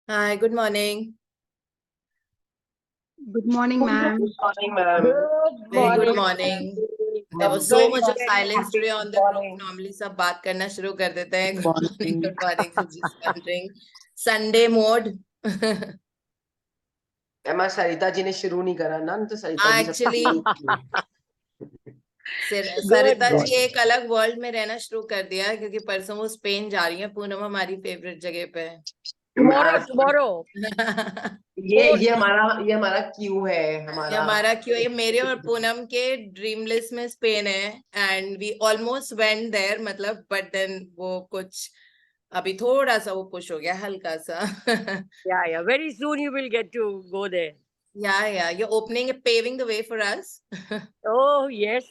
Hi, good morning. Good morning, ma'am. Good morning, ma'am. Very good Good morning. There was so Very, much of very silence happy today good on the group. morning. Normally सब बात करना शुरू कर देते हैं. Good morning, morning. good morning. So just wondering, Sunday mode. एमा सरिता जी ने शुरू नहीं करा ना, तो सरिता जी सबसे Actually, सरिता जी एक अलग वर्ल्ड में रहना शुरू कर दिया है क्योंकि परसों वो स्पेन जा रही है. पूनम हमारी फेवरेट जगह पे है. tomorrow. ये हमारा क्यू है ये हमारा क्यों, ये मेरे और पूनम के ड्रीम लिस्ट में स्पेन है. And we almost went there, मतलब बट देन वो कुछ अभी थोड़ा सा वो पुश हो गया, हल्का सा. Yeah. Very soon you will get to go there. Yeah, you're opening, paving the way for us. Oh, yes.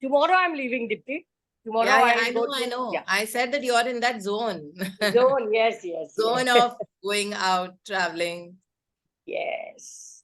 Tomorrow I'm leaving, Dipti. Tomorrow I go know. Yeah. I said that you're in that zone. Zone, yes. Zone of going out, traveling. Yes.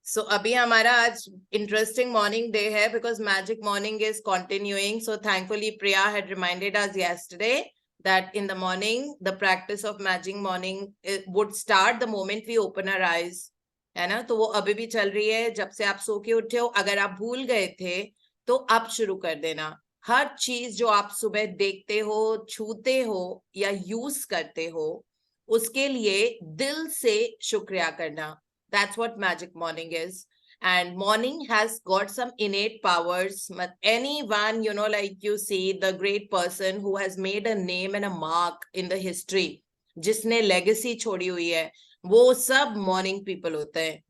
So अभी हमारा आज interesting morning day है because magic morning is continuing. So thankfully Priya had reminded us yesterday that in the morning the practice of magic morning would start the moment we open our eyes, है ना. तो वो अभी भी चल रही है. जब से आप सो के उठे हो, अगर आप भूल गए थे तो आप शुरू कर देना. हर चीज जो आप सुबह देखते हो, छूते हो या यूज करते हो, उसके लिए दिल से शुक्रिया करना. That's what magic morning is. And morning has got some innate powers. Anyone, like you see the great person who has made a name and a mark in the history, जिसने legacy छोड़ी हुई है, वो सब morning people होते हैं.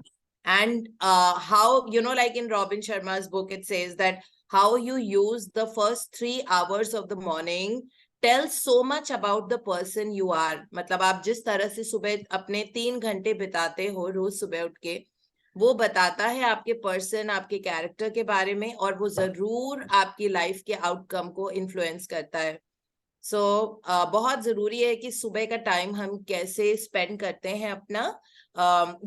And how, like in Robin Sharma's book, it says that how you use the first 3 hours of the morning tells so much about the person you are. मतलब आप जिस तरह से सुबह अपने 3 घंटे बिताते हो रोज सुबह उठ के, वो बताता है आपके पर्सन, आपके कैरेक्टर के बारे में, और वो जरूर आपकी लाइफ के आउटकम को इन्फ्लुएंस करता है. सो बहुत जरूरी है कि सुबह का टाइम हम कैसे स्पेंड करते हैं अपना.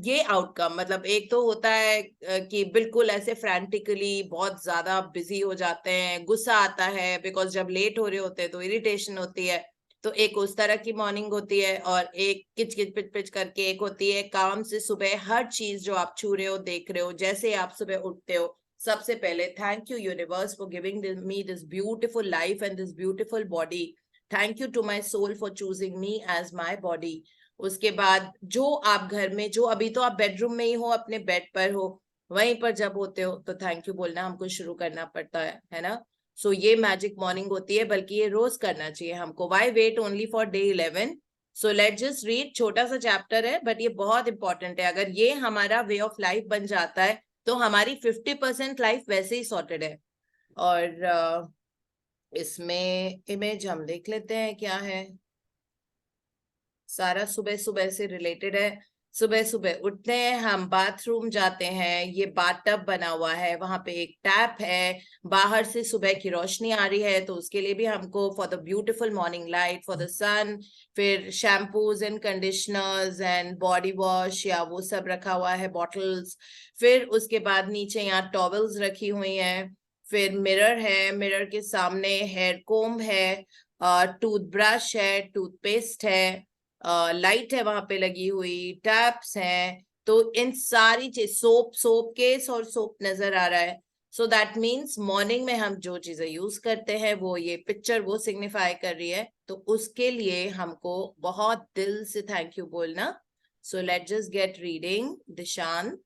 ये आउटकम, मतलब एक तो होता है कि बिल्कुल ऐसे फ्रैंटिकली बहुत ज्यादा बिजी हो जाते हैं, गुस्सा आता है बिकॉज जब लेट हो रहे होते हैं तो इरिटेशन होती है. तो एक उस तरह की मॉर्निंग होती है, और एक किच किच पिच पिच करके एक होती है काम से सुबह हर चीज जो आप छू रहे हो, देख रहे हो. जैसे आप सुबह उठते हो, सबसे पहले thank you universe for giving me this beautiful life and this beautiful body. Thank you to my soul for choosing me as my body. उसके बाद जो आप घर में, जो अभी तो आप बेडरूम में ही हो, अपने बेड पर हो, वहीं पर जब होते हो तो थैंक यू बोलना हमको शुरू करना पड़ता है ना. सो ये मैजिक मॉर्निंग होती है, बल्कि ये रोज करना चाहिए हमको. Why wait only for day 11? So let just read. छोटा सा चैप्टर है बट ये बहुत इंपॉर्टेंट है. अगर ये हमारा वे ऑफ लाइफ बन जाता है तो हमारी 50% लाइफ वैसे ही सॉर्टेड है. और इसमें इमेज हम देख लेते हैं क्या है. सारा सुबह सुबह से रिलेटेड है. सुबह सुबह उठते हैं हम, बाथरूम जाते हैं, ये बाथटब बना हुआ है, वहां पे एक टैप है, बाहर से सुबह की रोशनी आ रही है तो उसके लिए भी हमको for the beautiful morning light, for the sun, फिर shampoos and conditioners and body wash या वो सब रखा हुआ है, बॉटल्स. फिर उसके बाद नीचे यहाँ टॉवल्स रखी हुई हैं. फिर मिरर है, मिरर के सामने हेयर कोम्ब है, टूथब्रश है, टूथपेस्ट है, लाइट है वहां पे लगी हुई, टैप्स हैं. तो इन सारी चीज, सोप केस और सोप नजर आ रहा है. सो दैट मीन्स मॉर्निंग में हम जो चीजें यूज करते हैं वो ये पिक्चर वो सिग्निफाई कर रही है. तो उसके लिए हमको बहुत दिल से थैंक यू बोलना. सो let just get reading. Dishant.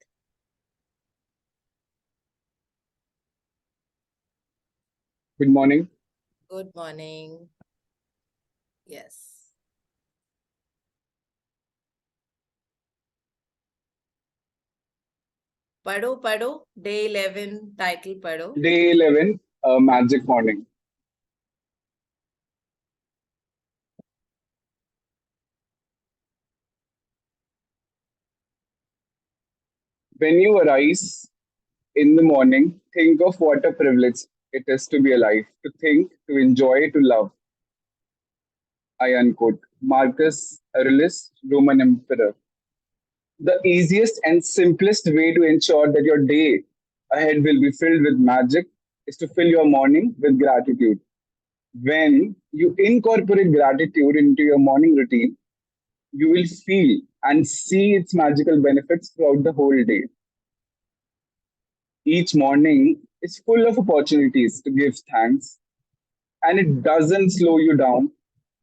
Good morning. Good morning. Yes. पढ़ो डे 11 टाइटल पढ़ो. Day 11, Magic Morning. When you arise in the morning, think of what a privilege it is to be alive, to think, to enjoy, to love. I unquote. Marcus Aurelius, Roman Emperor. The easiest and simplest way to ensure that your day ahead will be filled with magic is to fill your morning with gratitude. When you incorporate gratitude into your morning routine, you will feel and see its magical benefits throughout the whole day. Each morning is full of opportunities to give thanks, and it doesn't slow you down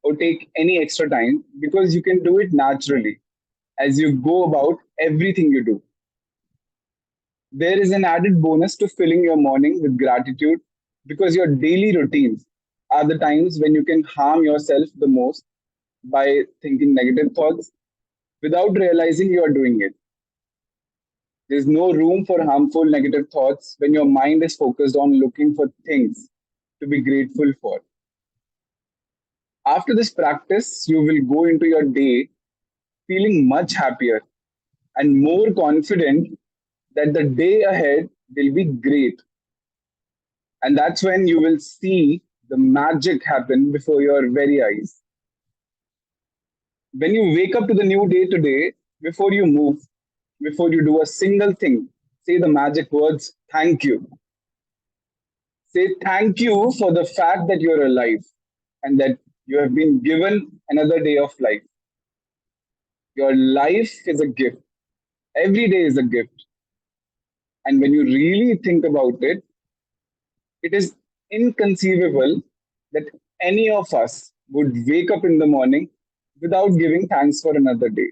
or take any extra time because you can do it naturally as you go about everything you do. There is an added bonus to filling your morning with gratitude because your daily routines are the times when you can harm yourself the most by thinking negative thoughts without realizing you are doing it. There's no room for harmful negative thoughts when your mind is focused on looking for things to be grateful for. After this practice, you will go into your day feeling much happier and more confident that the day ahead will be great. And that's when you will see the magic happen before your very eyes. When you wake up to the new day today, before you move, before you do a single thing, say the magic words, thank you. Say thank you for the fact that you're alive and that you have been given another day of life. Your life is a gift. Every day is a gift. And when you really think about it, it is inconceivable that any of us would wake up in the morning without giving thanks for another day.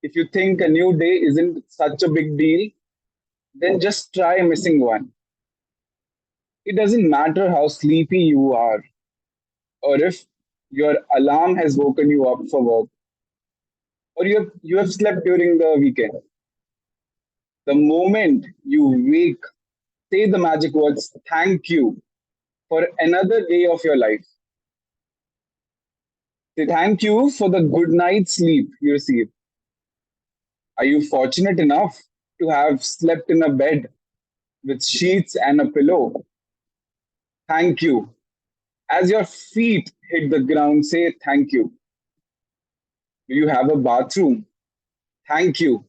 If you think a new day isn't such a big deal, then just try missing one. It doesn't matter how sleepy you are or if your alarm has woken you up for work or you have slept during the weekend. The moment you wake, say the magic words, thank you for another day of your life. Say thank you for the good night's sleep you receive. Are you fortunate enough to have slept in a bed with sheets and a pillow? Thank you. As your feet hit the ground, say thank you. Do you have a bathroom? Thank you.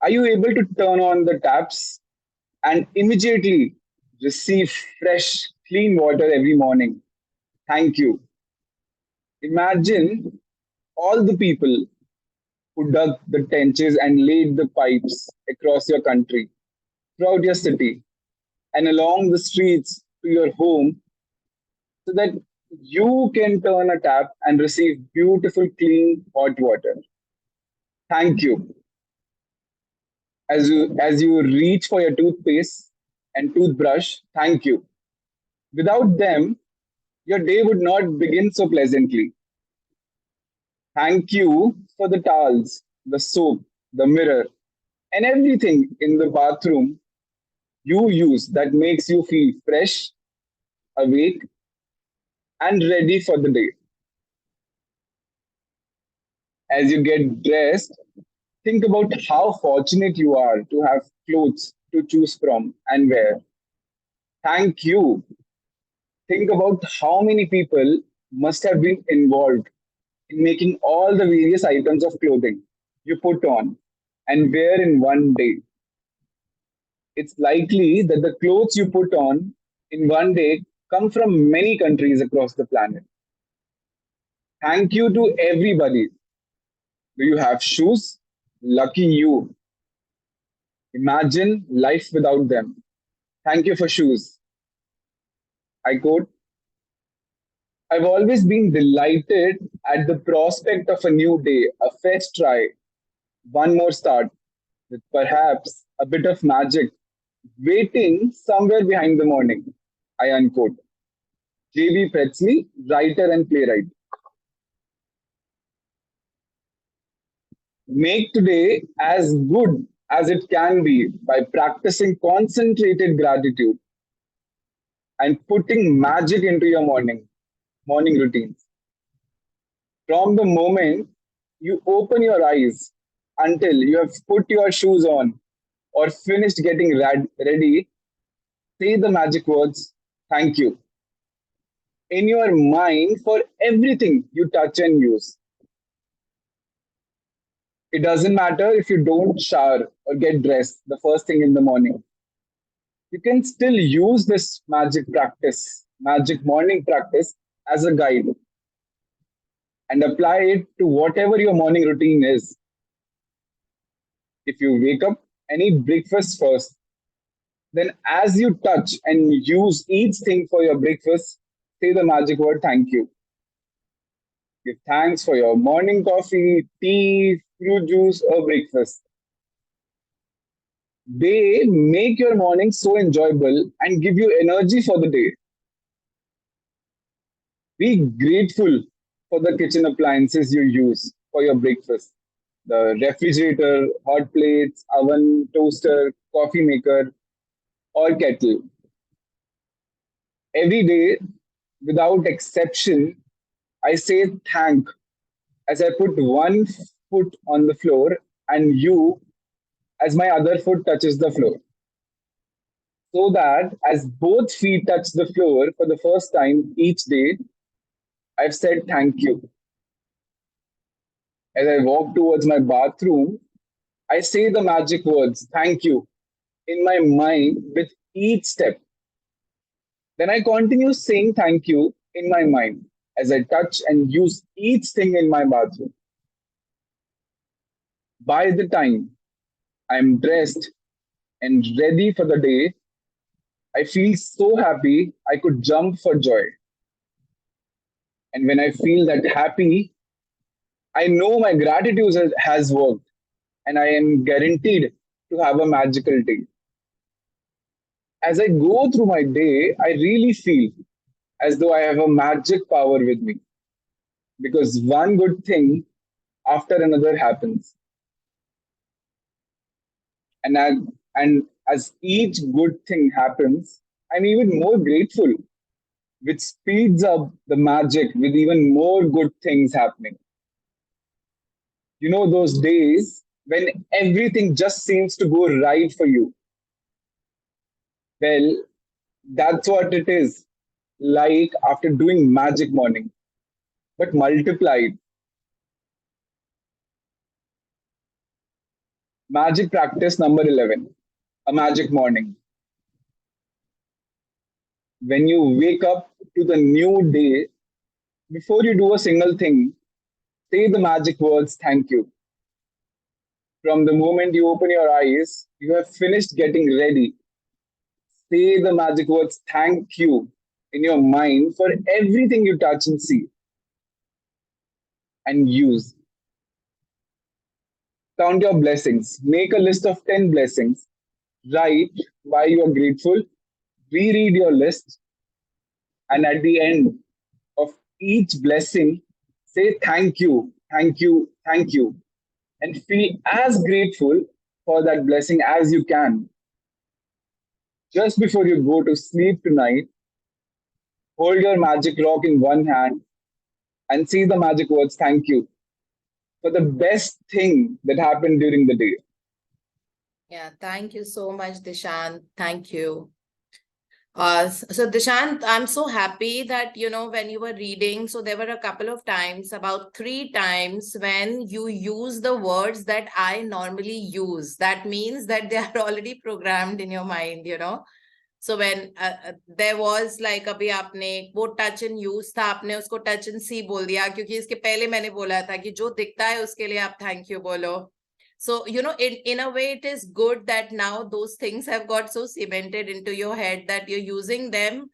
Are you able to turn on the taps and immediately receive fresh, clean water every morning? Thank you. Imagine all the people who dug the trenches and laid the pipes across your country, throughout your city, and along the streets to your home so that you can turn a tap and receive beautiful, clean, hot water. Thank you. As you reach for your toothpaste and toothbrush, thank you. Without them, your day would not begin so pleasantly. Thank you for the towels, the soap, the mirror, and everything in the bathroom you use that makes you feel fresh, awake, and ready for the day. As you get dressed, think about how fortunate you are to have clothes to choose from and wear. Thank you. Think about how many people must have been involved in making all the various items of clothing you put on and wear in one day. It's likely that the clothes you put on in one day come from many countries across the planet. Thank you to everybody. Do you have shoes? Lucky you. Imagine life without them. Thank you for shoes. I quote, I've always been delighted at the prospect of a new day, a fresh try, one more start, with perhaps a bit of magic waiting somewhere behind the morning. I unquote. J.B. Pretzley, writer and playwright. Make today as good as it can be by practicing concentrated gratitude and putting magic into your morning routines. From the moment you open your eyes until you have put your shoes on or finished getting ready, say the magic words, thank you, in your mind for everything you touch and use. It doesn't matter if you don't shower or get dressed the first thing in the morning. you can still use this magic morning practice as a guide and apply it to whatever your morning routine is. If you wake up and eat breakfast first, then as you touch and use each thing for your breakfast, say the magic word thank you. Give thanks for your morning coffee, tea, fruit juice, or breakfast. They make your morning so enjoyable and give you energy for the day. Be grateful for the kitchen appliances you use for your breakfast. The refrigerator, hot plates, oven, toaster, coffee maker, or kettle. Every day, without exception, I say thank as I put one foot on the floor and you as my other foot touches the floor. So that as both feet touch the floor for the first time each day, I've said thank you. As I walk towards my bathroom, I say the magic words thank you in my mind with each step. Then I continue saying thank you in my mind as I touch and use each thing in my bathroom. By the time I'm dressed and ready for the day, I feel so happy I could jump for joy. And when I feel that happy, I know my gratitude has worked and I am guaranteed to have a magical day. As I go through my day, I really feel as though I have a magic power with me because one good thing after another happens. And as each good thing happens, I'm even more grateful, which speeds up the magic with even more good things happening. You know, those days when everything just seems to go right for you. Well, that's what it is like after doing magic morning, but multiplied. Magic practice number 11, a magic morning. When you wake up to the new day, before you do a single thing, say the magic words thank you. From the moment you open your eyes, you have finished getting ready. Say the magic words thank you in your mind for everything you touch and see and use. Count your blessings. Make a list of 10 blessings. Write why you are grateful. Reread your list. And at the end of each blessing, say thank you, thank you, thank you. And feel as grateful for that blessing as you can. Just before you go to sleep tonight, hold your magic rock in one hand and say the magic words thank you for the best thing that happened during the day. Yeah, thank you so much, Dishant. Thank you. So Dishant, I'm so happy that, when you were reading, so there were a couple of times, about 3 times when you use the words that I normally use. That means that they are already programmed in your mind, So when there was like अभी आपने वो touch and use था, आपने उसको touch and see बोल दिया क्योंकि इसके पहले मैंने बोला था कि जो दिखता है उसके लिए आप thank you बोलो. So, in a way, it is good that now those things have got so cemented into your head that you're using them,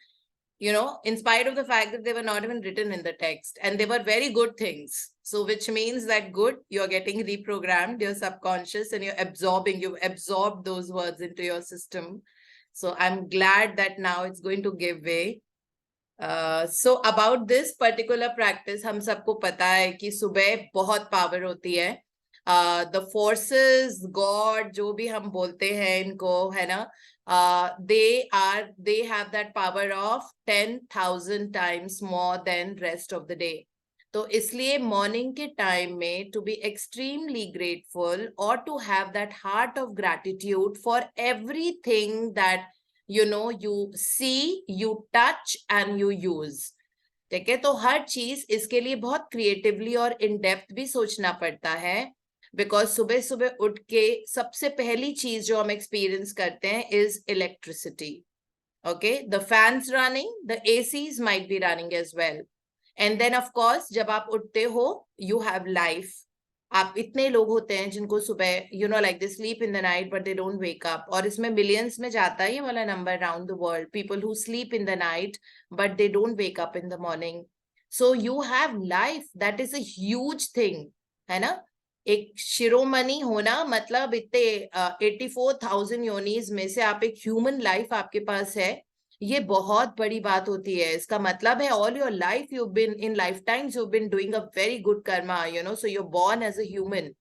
in spite of the fact that they were not even written in the text. And they were very good things. So, which means that good, you're getting reprogrammed, your subconscious, and you've absorbed those words into your system. So, I'm glad that now it's going to give way. So, about this particular practice, हम सबको पता है कि सुबह बहुत power होती है. The forces, God, जो भी हम बोलते हैं इनको, है ना, they have that power of 10,000 times more than rest of the day. तो इसलिए morning के time में to be extremely grateful or to have that heart of gratitude for everything that you see, you touch and you use. ठीक है, तो हर चीज इसके लिए बहुत creatively और in depth भी सोचना पड़ता है. बिकॉज सुबह सुबह उठ के सबसे पहली चीज जो हम एक्सपीरियंस करते हैं is electricity. Okay, the fans running, the ACs might be running as well. And then of course, जब आप उठते हो, you have life. आप इतने लोग होते हैं जिनको सुबह, you know, like they sleep in the night, but they don't wake up. और इसमें millions में जाता है ये वाला number around the world. People who sleep in the night, but they don't wake up in the morning. So you have life. That is a huge thing. है ना? एक शिरोमणि होना मतलब इतने 84,000 योनीज में से आप एक ह्यूमन लाइफ आपके पास है, ये बहुत बड़ी बात होती है. इसका मतलब है all your life you been in life times you been doing a very good karma, you know. So you born as a human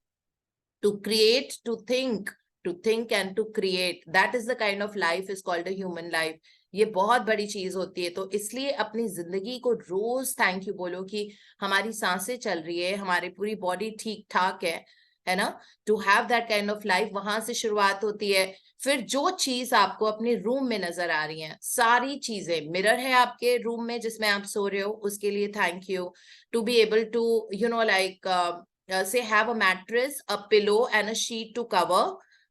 to create, to think and to create. That is the kind of life is called a human life. ये बहुत बड़ी चीज होती है. तो इसलिए अपनी जिंदगी को रोज थैंक यू बोलो कि हमारी सांसें चल रही है, हमारी पूरी बॉडी ठीक ठाक है ना. To have that kind of life, वहां से शुरुआत होती है. फिर जो चीज आपको अपने रूम में नजर आ रही है, सारी चीजें, मिरर है आपके रूम में जिसमें आप सो रहे हो, उसके लिए thank you. To be able to you know like say have a mattress, a pillow and a sheet to cover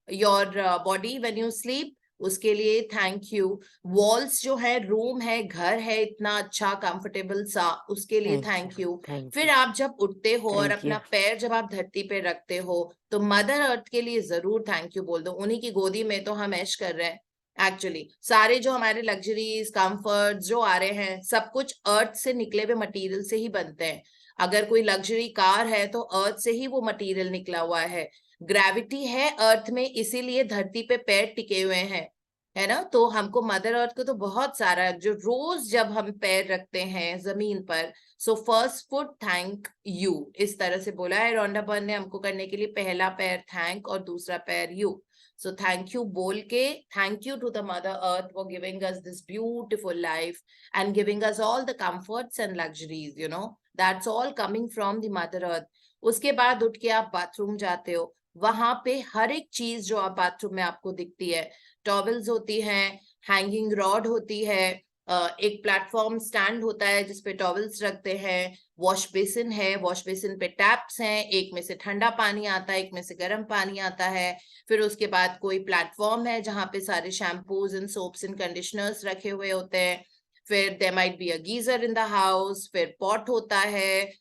your body when you sleep, उसके लिए थैंक यू. वॉल्स जो है, रूम है, घर है इतना अच्छा कंफर्टेबल सा, उसके लिए थैंक यू. फिर आप जब उठते हो और अपना पैर जब आप धरती पे रखते हो तो मदर अर्थ के लिए जरूर थैंक यू बोल दो. उन्हीं की गोदी में तो हम ऐश कर रहे हैं. एक्चुअली सारे जो हमारे लग्जरीज कंफर्ट जो आ रहे हैं, सब कुछ अर्थ से निकले हुए मटेरियल से ही बनते हैं. अगर कोई लग्जरी कार है तो अर्थ से ही वो मटेरियल निकला हुआ है. ग्रेविटी है अर्थ में, इसीलिए धरती पे पैर टिके हुए हैं, है ना. तो हमको मदर अर्थ को तो बहुत सारा, जो रोज जब हम पैर रखते हैं जमीन पर, so first foot thank you, इस तरह से बोला है रॉन्डा बर्न ने हमको करने के लिए. पहला पैर थैंक और दूसरा पैर यू. सो थैंक यू बोल के, thank you to the mother earth for giving us this beautiful life and giving us all the comforts and luxuries, you know. That's all coming from the mother earth. उसके बाद उठ के आप bathroom जाते हो, वहां पे हर एक चीज जो आप बाथरूम में आपको दिखती है, टॉवल्स होती हैं, हैंगिंग रॉड होती है, एक प्लेटफॉर्म स्टैंड होता है जिसपे टॉवल्स रखते हैं, वॉश बेसिन है, वॉश बेसिन पे टैप्स हैं, एक में से ठंडा पानी आता है, एक में से गर्म पानी आता है. फिर उसके बाद कोई प्लेटफॉर्म है जहाँ पे सारे shampoos and soaps and conditioners रखे हुए होते हैं. फिर there might be a geyser in the house, फिर पॉट होता है,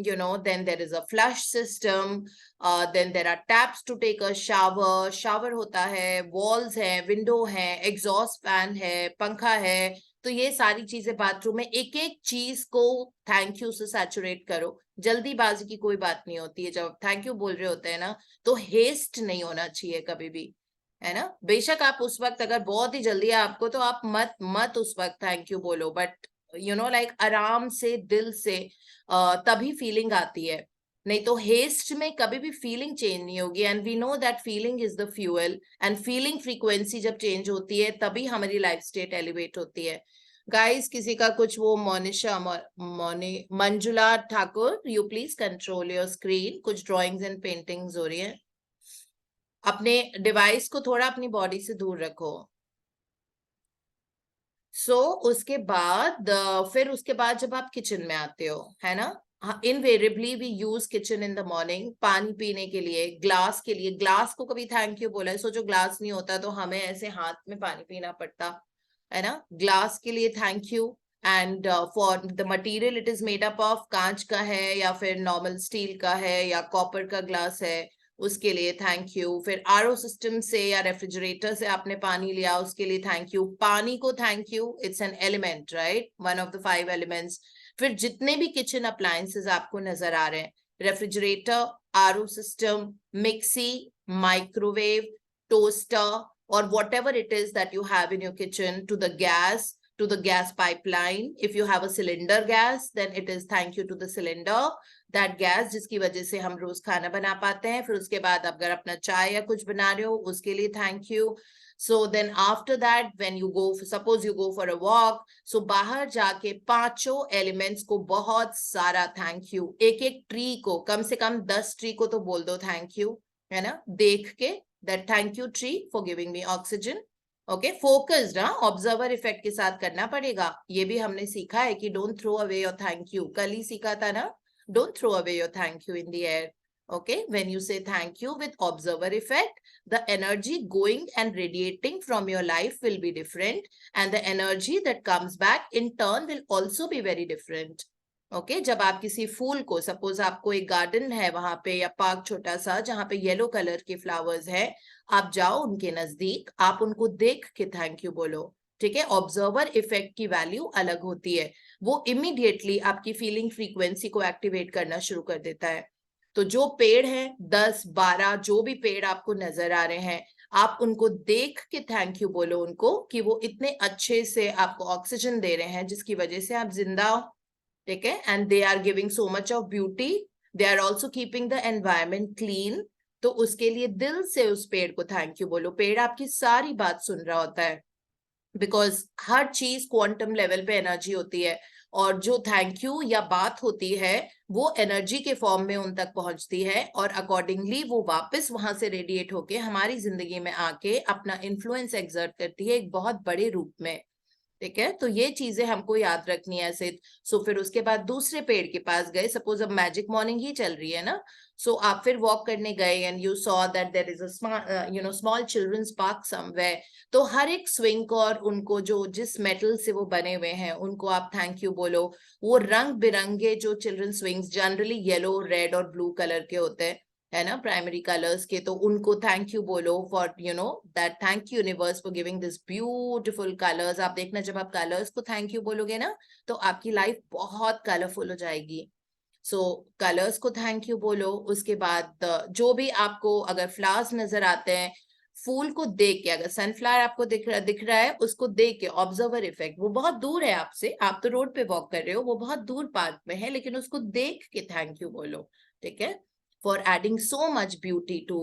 you know, then there is a flush system, then there are taps to take a shower होता है, walls है, window है, exhaust fan है, पंखा है. तो ये सारी चीजें बाथरूम में, एक एक चीज को थैंक यू से सैचुरेट करो. जल्दीबाजी की कोई बात नहीं होती है. जब थैंक यू बोल रहे होते हैं ना, तो हेस्ट नहीं होना चाहिए कभी भी, है ना. बेशक आप उस वक्त अगर बहुत ही जल्दी है आपको, तो आप मत उस वक्त थैंक यू बोलो, बट यू नो लाइक आराम से, दिल से, तभी फीलिंग आती है. नहीं तो हेस्ट में कभी भी फीलिंग चेंज नहीं होगी. And we know that feeling is the fuel, and feeling frequency जब चेंज होती है तभी हमारी लाइफ स्टेट एलिवेट होती है. गाइस, किसी का कुछ वो Manjula Thakur, you please control your screen. कुछ ड्रॉइंग्स एंड पेंटिंग्स हो रही है. अपने डिवाइस को थोड़ा अपनी बॉडी से दूर रखो. उसके बाद फिर उसके बाद जब आप किचन में आते हो, है ना, invariably we use kitchen in the morning पानी पीने के लिए, ग्लास के लिए. ग्लास को कभी थैंक यू बोला है? सोचो ग्लास नहीं होता तो हमें ऐसे हाथ में पानी पीना पड़ता, है ना. ग्लास के लिए thank you. And for the material it is made up of, कांच का है या फिर नॉर्मल स्टील का है या कॉपर का ग्लास है, उसके लिए थैंक यू. फिर आरओ सिस्टम से या रेफ्रिजरेटर से आपने पानी लिया, उसके लिए थैंक यू. पानी को thank you, it's an element, right, one of the 5 elements. फिर जितने भी किचन अप्लायंसेस आपको नजर आ रहे हैं, refrigerator, RO system, mixie, microwave, toaster, or whatever it is that you have in your kitchen, to the gas pipeline. If you have a cylinder gas, then it is thank you to the cylinder, that gas जिसकी वजह से हम रोज खाना बना पाते हैं. फिर उसके बाद अगर अपना चाय या कुछ बना रहे हो, उसके लिए thank you. So then after that, when you go, suppose you go for a walk, so बाहर जाके पांचों एलिमेंट्स को बहुत सारा थैंक यू. एक एक ट्री को, कम से कम 10 ट्री को तो बोल दो थैंक यू, है ना, देख के, that thank you tree for giving me oxygen. Okay, focused, observer effect के साथ करना पड़ेगा. ये भी हमने सीखा है कि don't throw away your thank you. कल ही सीखा था ना, don't throw away your thank you in the air. Okay, when you say thank you with observer effect, the energy going and radiating from your life will be different, and the energy that comes back in turn will also be very different. Okay, जब आप किसी फूल को, suppose आपको एक garden है वहां पे या पार्क छोटा सा जहां पे येलो कलर के फ्लावर्स है, आप जाओ उनके नजदीक, आप उनको देख के थैंक यू बोलो, ठीक है। ऑब्जर्वर इफेक्ट की वैल्यू अलग होती है, वो इमीडिएटली आपकी फीलिंग फ्रीक्वेंसी को एक्टिवेट करना शुरू कर देता है। तो जो पेड़ है 10-12 जो भी पेड़ आपको नजर आ रहे हैं, आप उनको देख के थैंक यू बोलो उनको कि वो इतने अच्छे से आपको ऑक्सीजन दे रहे हैं जिसकी वजह से आप जिंदा हो, ठीक है। And they are giving so much of beauty, they are also keeping the environment clean. तो उसके लिए दिल से उस पेड़ को थैंक यू बोलो। पेड़ आपकी सारी बात सुन रहा होता है, बिकॉज हर चीज क्वांटम लेवल पे एनर्जी होती है, और जो थैंक यू या बात होती है वो एनर्जी के फॉर्म में उन तक पहुंचती है, और अकॉर्डिंगली वो वापस वहां से रेडिएट होके हमारी जिंदगी में आके अपना इन्फ्लुएंस एक्सर्ट करती है एक बहुत बड़े रूप में, ठीक है। तो ये चीजें हमको याद रखनी है सिर्फ। सो फिर उसके बाद दूसरे पेड़ के पास गए, सपोज अब मैजिक मॉर्निंग ही चल रही है ना, सो आप फिर वॉक करने गए and you saw that there is a small children's park somewhere. तो हर एक स्विंग को और उनको जो जिस मेटल से वो बने हुए हैं उनको आप थैंक यू बोलो। वो रंग बिरंगे जो children swings generally yellow, red और ब्लू कलर के होते हैं, है ना, प्राइमरी कलर्स के, तो उनको थैंक यू बोलो for that thank you universe for giving this beautiful colours. आप देखना जब आप कलर्स को थैंक यू बोलोगे ना तो आपकी लाइफ बहुत कलरफुल हो जाएगी। सो कलर्स को थैंक यू बोलो। उसके बाद जो भी आपको अगर फ्लावर्स नजर आते हैं, फूल को देख के, अगर सनफ्लावर आपको दिख रहा है उसको देख के, ऑब्जर्वर इफेक्ट, वो बहुत दूर है आपसे, आप तो रोड पे वॉक कर रहे हो, वो बहुत दूर पार्क में है, लेकिन उसको देख के थैंक यू बोलो, ठीक है। For adding so much beauty to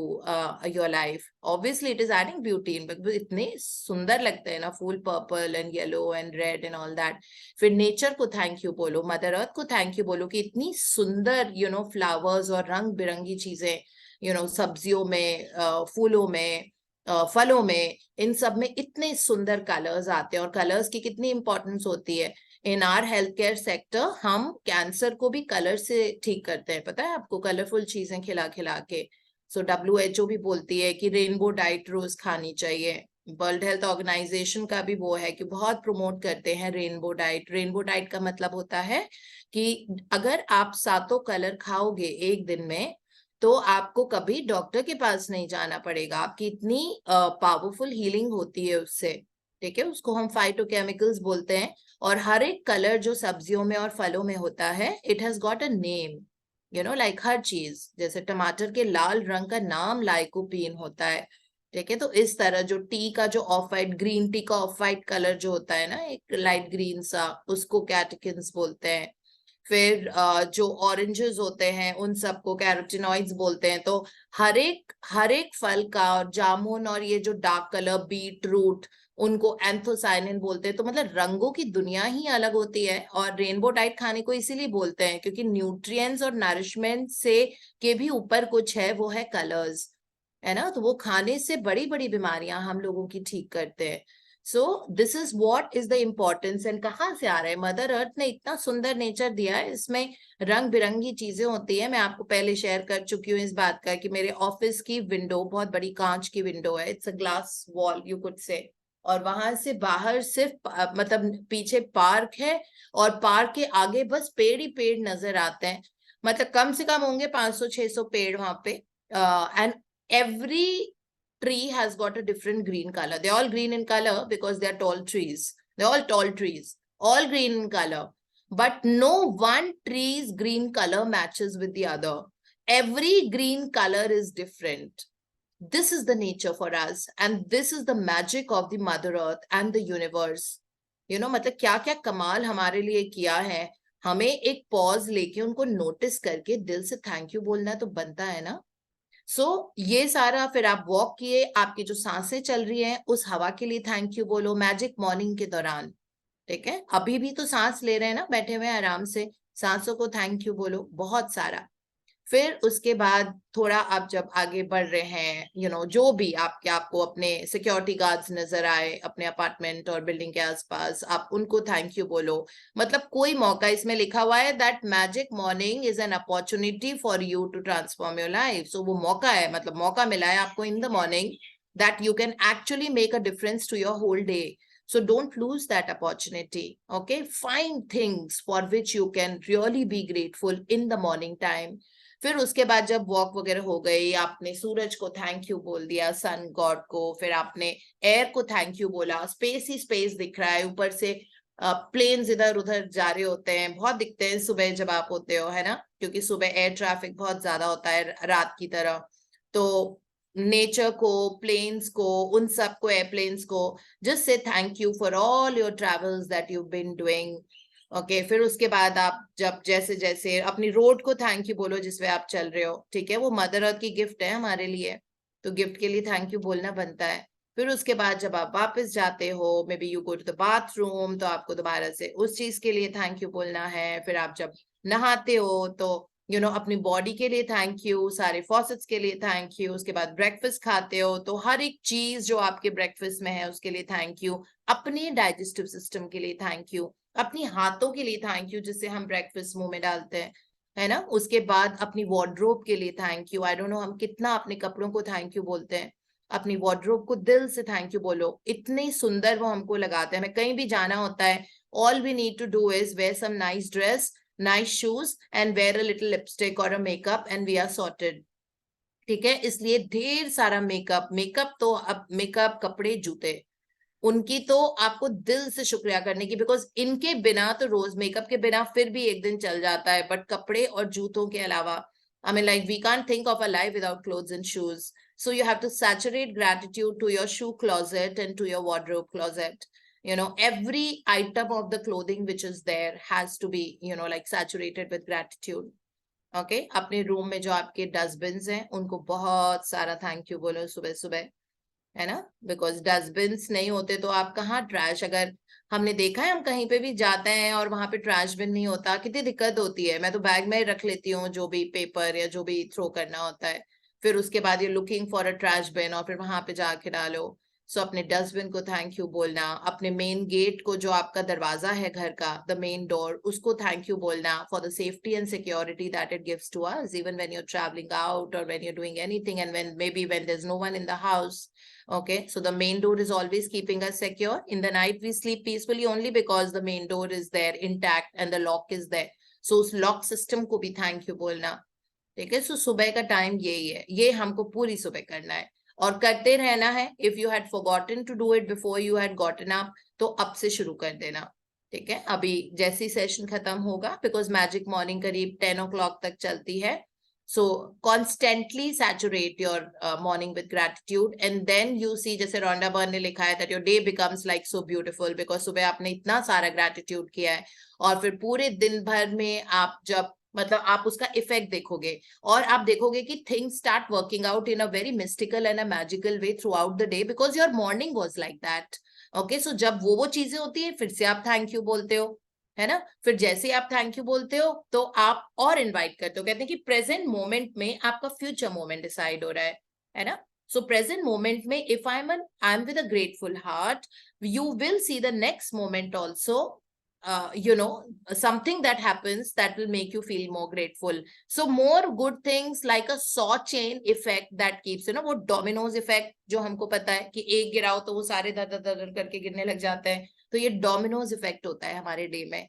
your life. Obviously, it is adding beauty. इतने सुंदर लगते हैं ना फूल, purple and yellow and red and all that. फिर नेचर को थैंक यू बोलो, मदर अर्थ को थैंक यू बोलो कि इतनी सुंदर फ्लावर्स और रंग बिरंगी चीजें सब्जियों में, फूलों में, फलों में, इन सब में इतने सुंदर कलर्स आते हैं, और कलर्स की कितनी इंपॉर्टेंस होती है। इन आर हेल्थ केयर सेक्टर हम कैंसर को भी कलर से ठीक करते हैं, पता है आपको, कलरफुल चीजें खिला खिला के। सो WHO भी बोलती है कि रेनबो डाइट रोज खानी चाहिए। वर्ल्ड हेल्थ ऑर्गेनाइजेशन का भी वो है कि बहुत प्रमोट करते हैं रेनबो डाइट। रेनबो डाइट का मतलब होता है कि अगर आप 7 कलर खाओगे एक दिन में तो आपको कभी डॉक्टर के पास नहीं जाना पड़ेगा। आपकी इतनी पावरफुल हीलिंग होती है उससे, ठीक है। उसको हम फाइटोकेमिकल्स बोलते हैं। और हर एक कलर जो सब्जियों में और फलों में होता है, it has got a name, like हर चीज, जैसे टमाटर के लाल रंग का नाम लाइकोपीन होता है, ठीक है। तो इस तरह जो टी का जो ऑफ वाइट, ग्रीन टी का ऑफ वाइट कलर जो होता है ना, एक लाइट ग्रीन सा, उसको कैटेकिन्स बोलते हैं। फिर जो ऑरेंजेस होते हैं उन सबको कैरोटीनॉइड्स बोलते हैं। तो हर एक फल का, और जामुन और ये जो डार्क कलर बीट रूट, उनको एंथोसाइनिन बोलते हैं। तो मतलब रंगों की दुनिया ही अलग होती है। और रेनबो डाइट खाने को इसीलिए बोलते हैं क्योंकि न्यूट्रिएंट्स और नरिशमेंट से के भी ऊपर कुछ है, वो है कलर्स, है ना। तो वो खाने से बड़ी बड़ी बीमारियां हम लोगों की ठीक करते हैं। सो this is what is the importance. And कहाँ से आ रहा है, मदर अर्थ ने इतना सुंदर नेचर दिया है, इसमें रंग बिरंगी चीजें होती है। मैं आपको पहले शेयर कर चुकी हूँ इस बात का कि मेरे ऑफिस की विंडो बहुत बड़ी कांच की विंडो है, it's a glass wall you could say, और वहां से बाहर सिर्फ मतलब पीछे पार्क है, और पार्क के आगे बस पेड़ ही पेड़ नजर आते हैं। मतलब कम से कम होंगे 500-600 पेड़ वहां पे। And every tree has got a different green color. They're all green in color because they're tall trees. They're all tall trees, all green in color. But no one tree's green color matches with the other. Every green color is different. This is the nature for us, and this is the magic of the Mother Earth and the universe. मतलब क्या क्या कमाल हमारे लिए किया है। हमें एक पॉज लेके उनको नोटिस करके दिल से थैंक यू बोलना तो बनता है ना। ये सारा, फिर आप वॉक किए, आपकी जो सांसें चल रही हैं उस हवा के लिए थैंक यू बोलो मैजिक मॉर्निंग के दौरान, ठीक है। अभी भी तो सांस ले रहे हैं ना, बैठे हुए आराम से, सांसों को थैंक यू बोलो बहुत सारा। फिर उसके बाद थोड़ा आप जब आगे बढ़ रहे हैं, जो भी आपको अपने सिक्योरिटी गार्ड्स नजर आए अपने अपार्टमेंट और बिल्डिंग के आसपास, आप उनको थैंक यू बोलो। मतलब कोई मौका, इसमें लिखा हुआ है that magic morning is an opportunity for you to transform your life. So वो मौका है, मतलब मौका मिला है आपको in the morning that you can actually make a difference to your whole day. So don't lose that opportunity. Okay, find things for which you can really be grateful in the morning time. फिर उसके बाद जब walk वगैरह हो गई, आपने सूरज को thank you बोल दिया, सन गॉड को, फिर आपने एयर को थैंक यू बोला, स्पेस ही स्पेस दिख रहा है, ऊपर से प्लेन्स इधर उधर जा रहे होते हैं, बहुत दिखते हैं सुबह जब आप होते हो, है ना, क्योंकि सुबह एयर ट्रैफिक बहुत ज्यादा होता है रात की तरह। तो नेचर को, प्लेन्स को, उन सबको, एयरप्लेन्स को, just say thank you for all your travels that you been doing. Okay, फिर उसके बाद आप जब जैसे जैसे अपनी रोड को थैंक यू बोलो जिसमें आप चल रहे हो, ठीक है, वो मदर अर्थ की गिफ्ट है हमारे लिए, तो गिफ्ट के लिए थैंक यू बोलना बनता है। फिर उसके बाद जब आप वापस जाते हो, maybe you go to the bathroom, तो आपको दोबारा से उस चीज के लिए थैंक यू बोलना है। फिर आप जब नहाते हो तो अपनी बॉडी के लिए थैंक यू, सारे फॉसेट्स के लिए थैंक यू। उसके बाद ब्रेकफास्ट खाते हो तो हर एक चीज जो आपके ब्रेकफास्ट में है उसके लिए थैंक यू, अपने डाइजेस्टिव सिस्टम के लिए थैंक यू, अपनी हाथों के लिए थैंक यू जिससे हम ब्रेकफास्ट मुंह में डालते हैं, है ना। उसके बाद अपनी वार्डरोब के लिए thank you. I don't know हम कितना अपने कपड़ों को थैंक यू बोलते हैं। अपनी वार्डरोब को दिल से थैंक यू बोलो, इतने सुंदर वो हमको लगाते हैं। हमें कहीं भी जाना होता है, all we need to do is wear some nice dress, nice shoes and wear a little lipstick or a makeup and we are sorted. ठीक है, इसलिए ढेर सारा मेकअप तो अब मेकअप, कपड़े, जूते, उनकी तो आपको दिल से शुक्रिया करने की, बिकॉज इनके बिना तो रोज मेकअप के बिना फिर भी एक दिन चल जाता है, बट कपड़े और जूतों के अलावा I mean, like, we can't think of a life without clothes and shoes. So you have to saturate gratitude to your shoe closet and to your wardrobe closet. Every item of the clothing which is there has to be, like, saturated with gratitude. Okay, अपने room में जो आपके dustbins हैं उनको बहुत सारा thank you बोलो सुबह सुबह, है ना, बिकॉज डस्टबिन्स नहीं होते तो आप कहाँ ट्रैश, अगर हमने देखा है हम कहीं पे भी जाते हैं और वहां पे ट्रैश बिन नहीं होता, कितनी दिक्कत होती है। मैं तो बैग में ही रख लेती हूँ जो भी पेपर या जो भी थ्रो करना होता है। फिर उसके बाद ये लुकिंग फॉर अ ट्रैश बिन और फिर वहां पे जाके डालो। सो अपने डस्टबिन को थैंक यू बोलना, अपने मेन गेट को, जो आपका दरवाजा है घर का, द मेन डोर, उसको थैंक यू बोलना for the safety and security that it gives to us even when you are travelling out और when you are doing anything and when may be when there is no one in the house. Okay, so the main door is always keeping us secure. In the night, we sleep peacefully only because the main door is there intact and the lock is there. So उस lock system को भी thank you बोलना, ठीक है। So सुबह का time यही है, ये हमको पूरी सुबह करना है और करते रहना है. If you had forgotten to do it before you had gotten up, तो अब से शुरू कर देना, ठीक है। अभी जैसी सेशन खत्म होगा, because magic morning करीब 10 o'clock तक चलती है. So constantly saturate your morning with gratitude and then you see, जैसे रोंडा बर्न ने लिखा है, that your day becomes like so beautiful because सुबह आपने इतना सारा gratitude किया है और फिर पूरे दिन भर में आप जब, मतलब आप उसका इफेक्ट देखोगे और आप देखोगे कि things start working out in a very mystical and a magical way throughout the day because your morning was like that. Okay, so जब वो चीजें होती है फिर से आप थैंक यू बोलते हो, है ना। फिर जैसे आप थैंक यू बोलते हो तो आप और इनवाइट करते हो, कहते हैं कि प्रेजेंट मोमेंट में आपका फ्यूचर मोमेंट डिसाइड हो रहा है ना। सो प्रेजेंट मोमेंट में if I am with a grateful heart, you will see the next moment also, something that happens that will make you feel more grateful. So more good things like a saw chain effect that keeps, वो dominoes effect जो हमको पता है कि एक गिराओ तो वो सारे दर दर दर करके गिरने लग जाते हैं, तो ये डोमिनोज इफेक्ट होता है हमारे डे में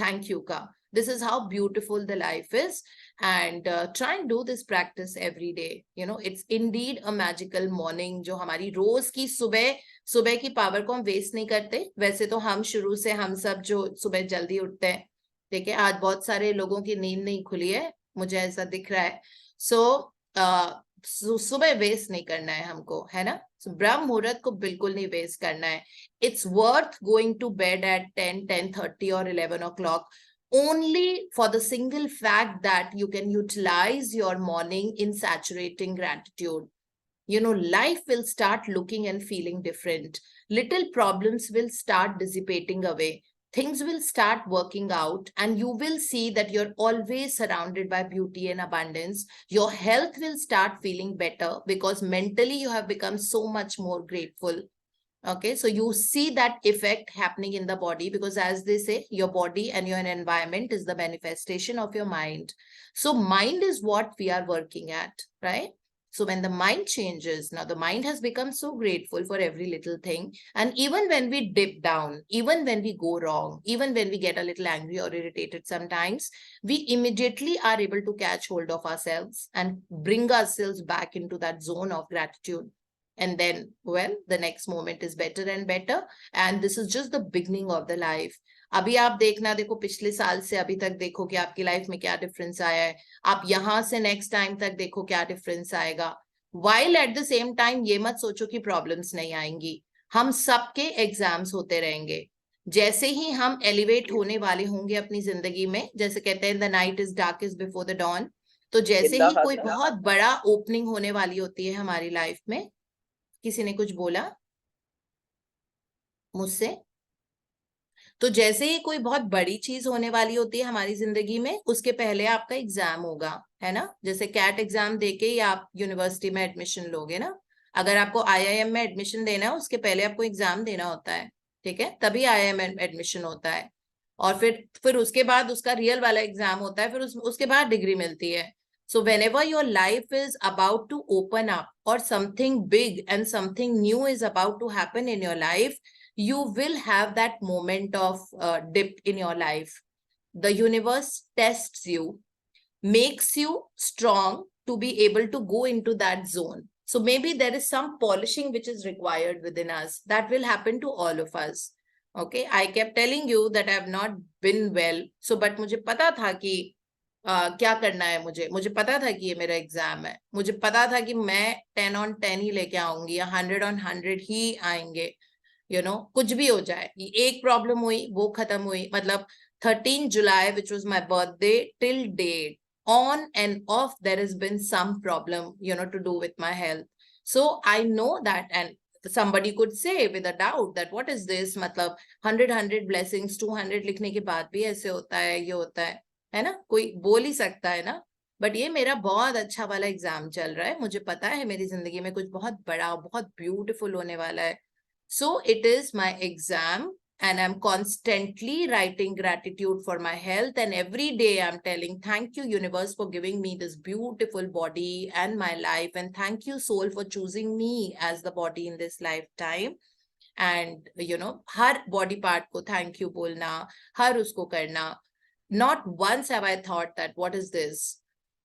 थैंक यू का. This is how beautiful the life is, and try and do this practice every day. It's indeed a magical morning. जो हमारी रोज की सुबह की पावर को हम वेस्ट नहीं करते. वैसे तो हम शुरू से हम सब जो सुबह जल्दी उठते हैं, ठीक है, आज बहुत सारे लोगों की नींद नहीं खुली है, मुझे ऐसा दिख रहा है. सुबह वेस्ट नहीं करना है हमको, है ना. ब्रह्म मुहूर्त को बिल्कुल नहीं वेस्ट करना है. It's worth going to bed at 10, 10:30 or 11 o'clock only for the single fact that you can utilize your morning in saturating gratitude. Life will start looking and feeling different. Little problems will start dissipating away. things will start working out and you will see that you're always surrounded by beauty and abundance. Your health will start feeling better because mentally you have become so much more grateful. Okay, so you see that effect happening in the body because, as they say, your body and your environment is the manifestation of your mind. So mind is what we are working at, right? So when the mind changes, now the mind has become so grateful for every little thing. And even when we dip down, even when we go wrong, even when we get a little angry or irritated sometimes, we immediately are able to catch hold of ourselves and bring ourselves back into that zone of gratitude. And then, well, the next moment is better and better. And this is just the beginning of the life. अभी आप देखना, देखो पिछले साल से अभी तक देखो कि आपकी लाइफ में क्या डिफरेंस आया है. आप यहाँ से नेक्स्ट टाइम तक देखो क्या डिफरेंस आएगा. While at the same time ये मत सोचो कि प्रॉब्लम्स नहीं आएंगी. हम सबके एग्जाम्स होते रहेंगे. जैसे ही हम एलिवेट होने वाले होंगे अपनी जिंदगी में, जैसे कहते हैं the night is darkest before the dawn, तो जैसे ही कोई बहुत बड़ा ओपनिंग होने वाली होती है हमारी लाइफ में. किसी ने कुछ बोला मुझसे? तो जैसे ही कोई बहुत बड़ी चीज होने वाली होती है हमारी जिंदगी में, उसके पहले आपका एग्जाम होगा, है ना. जैसे कैट एग्जाम देके ही आप यूनिवर्सिटी में एडमिशन लोगे ना. अगर आपको आईआईएम में एडमिशन देना है, उसके पहले आपको एग्जाम देना होता है, ठीक है, तभी आईआईएम में एडमिशन होता है. और फिर उसके बाद उसका रियल वाला एग्जाम होता है, फिर उसके बाद डिग्री मिलती है. So whenever your life is about to open up or something big and something new is about to happen in your life, you will have that moment of dip in your life. The universe tests you, makes you strong to be able to go into that zone. So maybe there is some polishing which is required within us. That will happen to all of us. Okay, I kept telling you that I have not been well. So but मुझे पता था कि क्या करना है. मुझे पता था कि ये मेरा एग्जाम है. मुझे पता था कि मैं 10 on 10 ही लेके आऊंगी या 100 on 100 ही आएंगे. कुछ भी हो जाए. एक प्रॉब्लम हुई, वो खत्म हुई. मतलब 13 July, which was my birthday, till date, on and off, there has been some problem, to do with my health. So I know that, and somebody could say with a doubt that what is this? मतलब 100 blessings, 200 लिखने के बाद भी ऐसे होता है, ये होता है ना. कोई बोल ही सकता है ना. बट ये मेरा बहुत अच्छा वाला एग्जाम चल रहा है. मुझे पता है मेरी जिंदगी में कुछ बहुत बड़ा, बहुत ब्यूटीफुल होने वाला है. So it is my exam and I'm constantly writing gratitude for my health, and every day I'm telling thank you universe for giving me this beautiful body and my life, and thank you soul for choosing me as the body in this lifetime. And her body part को thank you बोलना, हर उसको करना. Not once have I thought that what is this.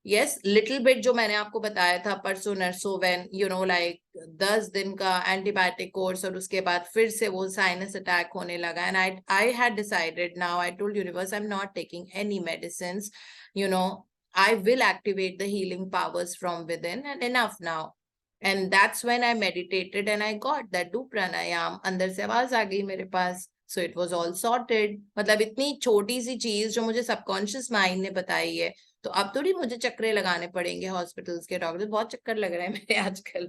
Yes, little bit जो मैंने आपको बताया था परसों नरसों, when like 10 दिन का एंटीबायोटिक कोर्स और उसके बाद फिर से वो साइनस अटैक होने लगा. And I had decided now, I told universe I'm not taking any medicines. I will activate the healing powers from within, and enough now. And that's when I meditated and I got that do pranayam. अंदर से आवाज आ गई मेरे पास. So it was all sorted. मतलब इतनी छोटी सी चीज जो मुझे सबकॉन्शियस माइंड ने बताई है, तो अब थोड़ी मुझे चक्कर लगाने पड़ेंगे हॉस्पिटल्स के. डॉक्टर बहुत चक्कर लग रहे हैं मेरे आजकल,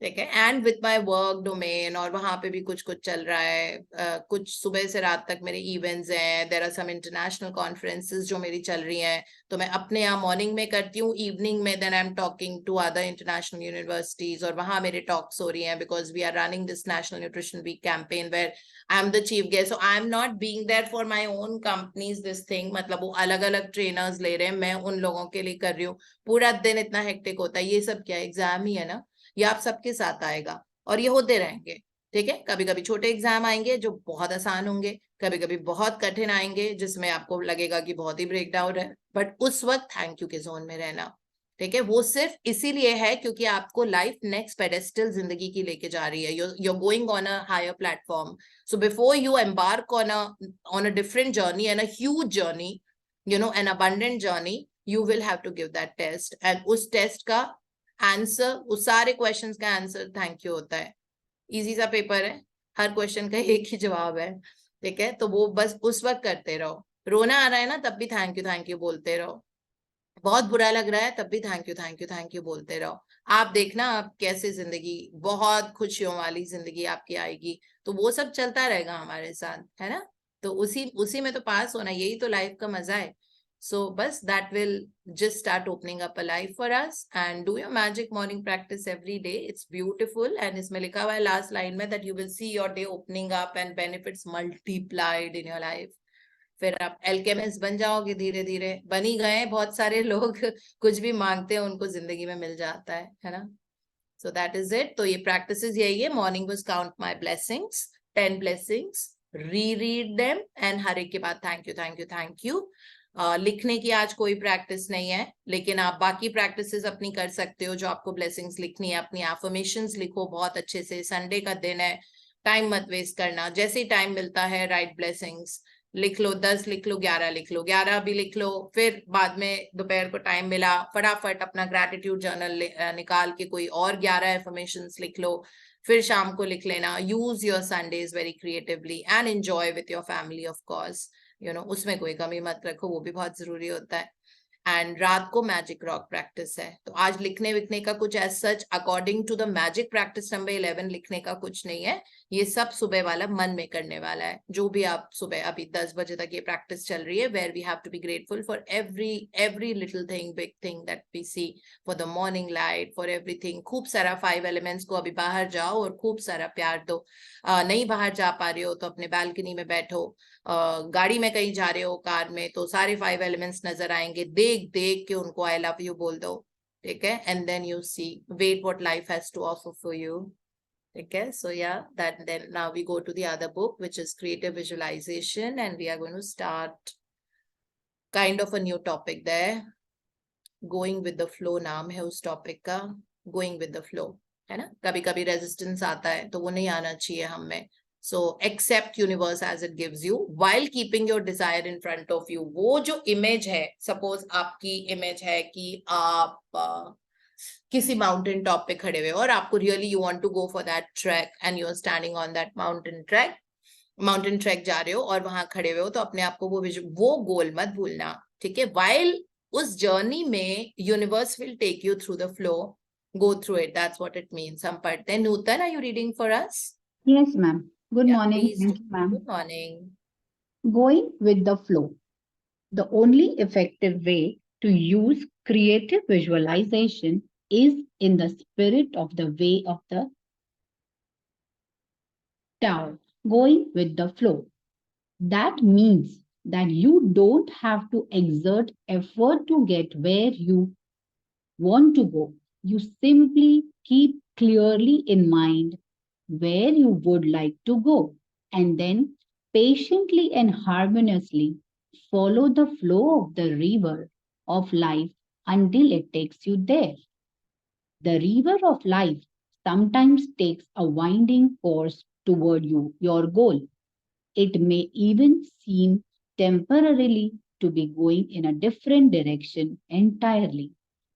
ठीक है. And with my work domain, और वहां पे भी कुछ चल रहा है. कुछ सुबह से रात तक मेरे इवेंट्स हैं. There are some international conferences जो मेरी चल रही हैं, तो मैं अपने यहाँ मॉर्निंग में करती हूँ, इवनिंग में then I am talking to other international universities, और वहां मेरे टॉक्स हो रही हैं because we are running this national nutrition week campaign where I am the chief guest. So I am not being there for my own companies this thing. मतलब वो अलग अलग ट्रेनर्स ले रहे हैं, मैं उन लोगों के लिए कर रही हूँ. पूरा दिन इतना हेक्टिक होता है. ये सब क्या एग्जाम ही है ना. ये आप सबके साथ आएगा और ये होते रहेंगे, ठीक है. कभी कभी छोटे एग्जाम आएंगे जो बहुत आसान होंगे, कभी कभी बहुत कठिन आएंगे जिसमें आपको लगेगा कि बहुत ही ब्रेकडाउन है. बट उस वक्त थैंक यू के जोन में रहना, ठीक है. वो सिर्फ इसीलिए है क्योंकि आपको लाइफ नेक्स्ट पेडेस्टल जिंदगी की लेके जा रही है. you're going on a higher platform. So before you embark on a different journey and a huge journey, an abundant journey, you will have to give that test. And उस test का answer, उस सारे questions का answer thank you होता है. Easy सा paper है, हर question का एक ही जवाब है, ठीक है. तो वो बस उस वक्त करते रहो. रोना आ रहा है ना, तब भी थैंक यू बोलते रहो. बहुत बुरा लग रहा है, तब भी थैंक यू बोलते रहो. आप देखना आप कैसे जिंदगी, बहुत खुशियों वाली जिंदगी आपकी आएगी. तो वो सब चलता रहेगा हमारे साथ, है ना. तो उसी में तो पास होना, यही तो लाइफ का मजा है. So बस that will just start opening up a life for us, and do your magic morning practice every day. It's beautiful, and इसमें लिखा हुआ है last line में that you will see your day opening up and benefits multiplied in your life. फिर आप alchemist बन जाओगे धीरे धीरे, बन ही गए बहुत सारे लोग. कुछ भी मांगते हैं उनको जिंदगी में मिल जाता है ना. So that is it. तो ये practices यही है. Morning was count my blessings, 10 blessings, reread them, and हर एक के बाद thank you, thank you, thank you. लिखने की आज कोई प्रैक्टिस नहीं है, लेकिन आप बाकी प्रैक्टिसेस अपनी कर सकते हो. जो आपको ब्लेसिंग्स लिखनी है, अपनी एफर्मेशंस लिखो बहुत अच्छे से. संडे का दिन है, टाइम मत वेस्ट करना. जैसे ही टाइम मिलता है राइट ब्लेसिंग्स लिख लो. 10 लिख लो, 11 लिख लो, 11 भी लिख लो. फिर बाद में दोपहर को टाइम मिला, फटाफट अपना ग्रैटिट्यूड जर्नल निकाल के कोई और 11 एफर्मेशंस लिख लो. फिर शाम को लिख लेना. Use your Sundays very creatively and enjoy with your family of course. उसमें कोई कमी मत रखो, वो भी बहुत जरूरी होता है. एंड रात को मैजिक रॉक प्रैक्टिस है. तो आज लिखने विखने का कुछ as such according to the magic practice number 11 लिखने का कुछ नहीं है. ये सब सुबह वाला मन में करने वाला है. जो भी आप सुबह अभी 10 बजे तक ये प्रैक्टिस चल रही है, where we have to be grateful for every little thing, big thing that we see, for the morning light, for everything. खूब सारा 5 एलिमेंट्स को अभी बाहर जाओ और खूब सारा प्यार दो. नहीं बाहर जा पा रहे हो तो अपने बालकनी में बैठो. गाड़ी में कहीं जा रहे हो, कार में, तो सारे 5 एलिमेंट्स नजर आएंगे. देख देख के उनको आई लव यू बोल दो. ठीक है. And then you see wait what life has to offer for you. ठीक है. So yeah that then now we go to the other book which is creative visualisation, and we are going to start kind of a new topic there. Going with the flow नाम है उस topic का. Going with the flow है ना. कभी कभी resistance आता है तो वो नहीं आना चाहिए हम में. So accept universe as it gives you while keeping your desire in front of you. वो जो image है, suppose आपकी image है कि आप किसी mountain top पे खड़े हुए हो और आपको really you want to go for that trek and you are standing on that mountain trek जा रहे हो और वहां खड़े हुए हो, तो अपने आप को वो गोल मत भूलना. ठीक है. While उस journey में universe will take you through the flow. Go through it. That's what it means. हम पढ़ते हैं. Nutan, are you reading for us? Yes, ma'am. Good Yeah, morning. please Thank do. you, ma'am. Good morning. Going with the flow. The only effective way to use creative visualization is in the spirit of the way of the Tao, going with the flow. That means that you don't have to exert effort to get where you want to go. You simply keep clearly in mind where you would like to go, and then patiently and harmoniously follow the flow of the river of life until it takes you there. The river of life sometimes takes a winding course toward your goal. It may even seem temporarily to be going in a different direction entirely.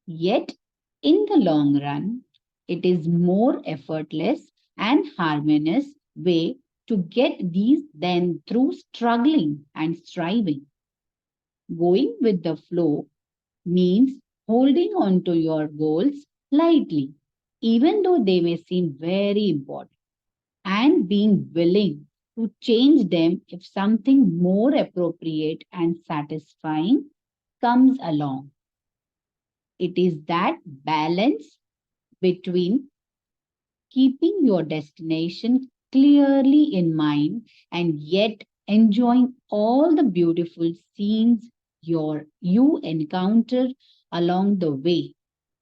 Yet, in the long run, it is more effortless and harmonious way to get these than through struggling and striving. Going with the flow means holding on to your goals lightly, even though they may seem very important, and being willing to change them if something more appropriate and satisfying comes along. It is that balance between keeping your destination clearly in mind and yet enjoying all the beautiful scenes you encounter along the way,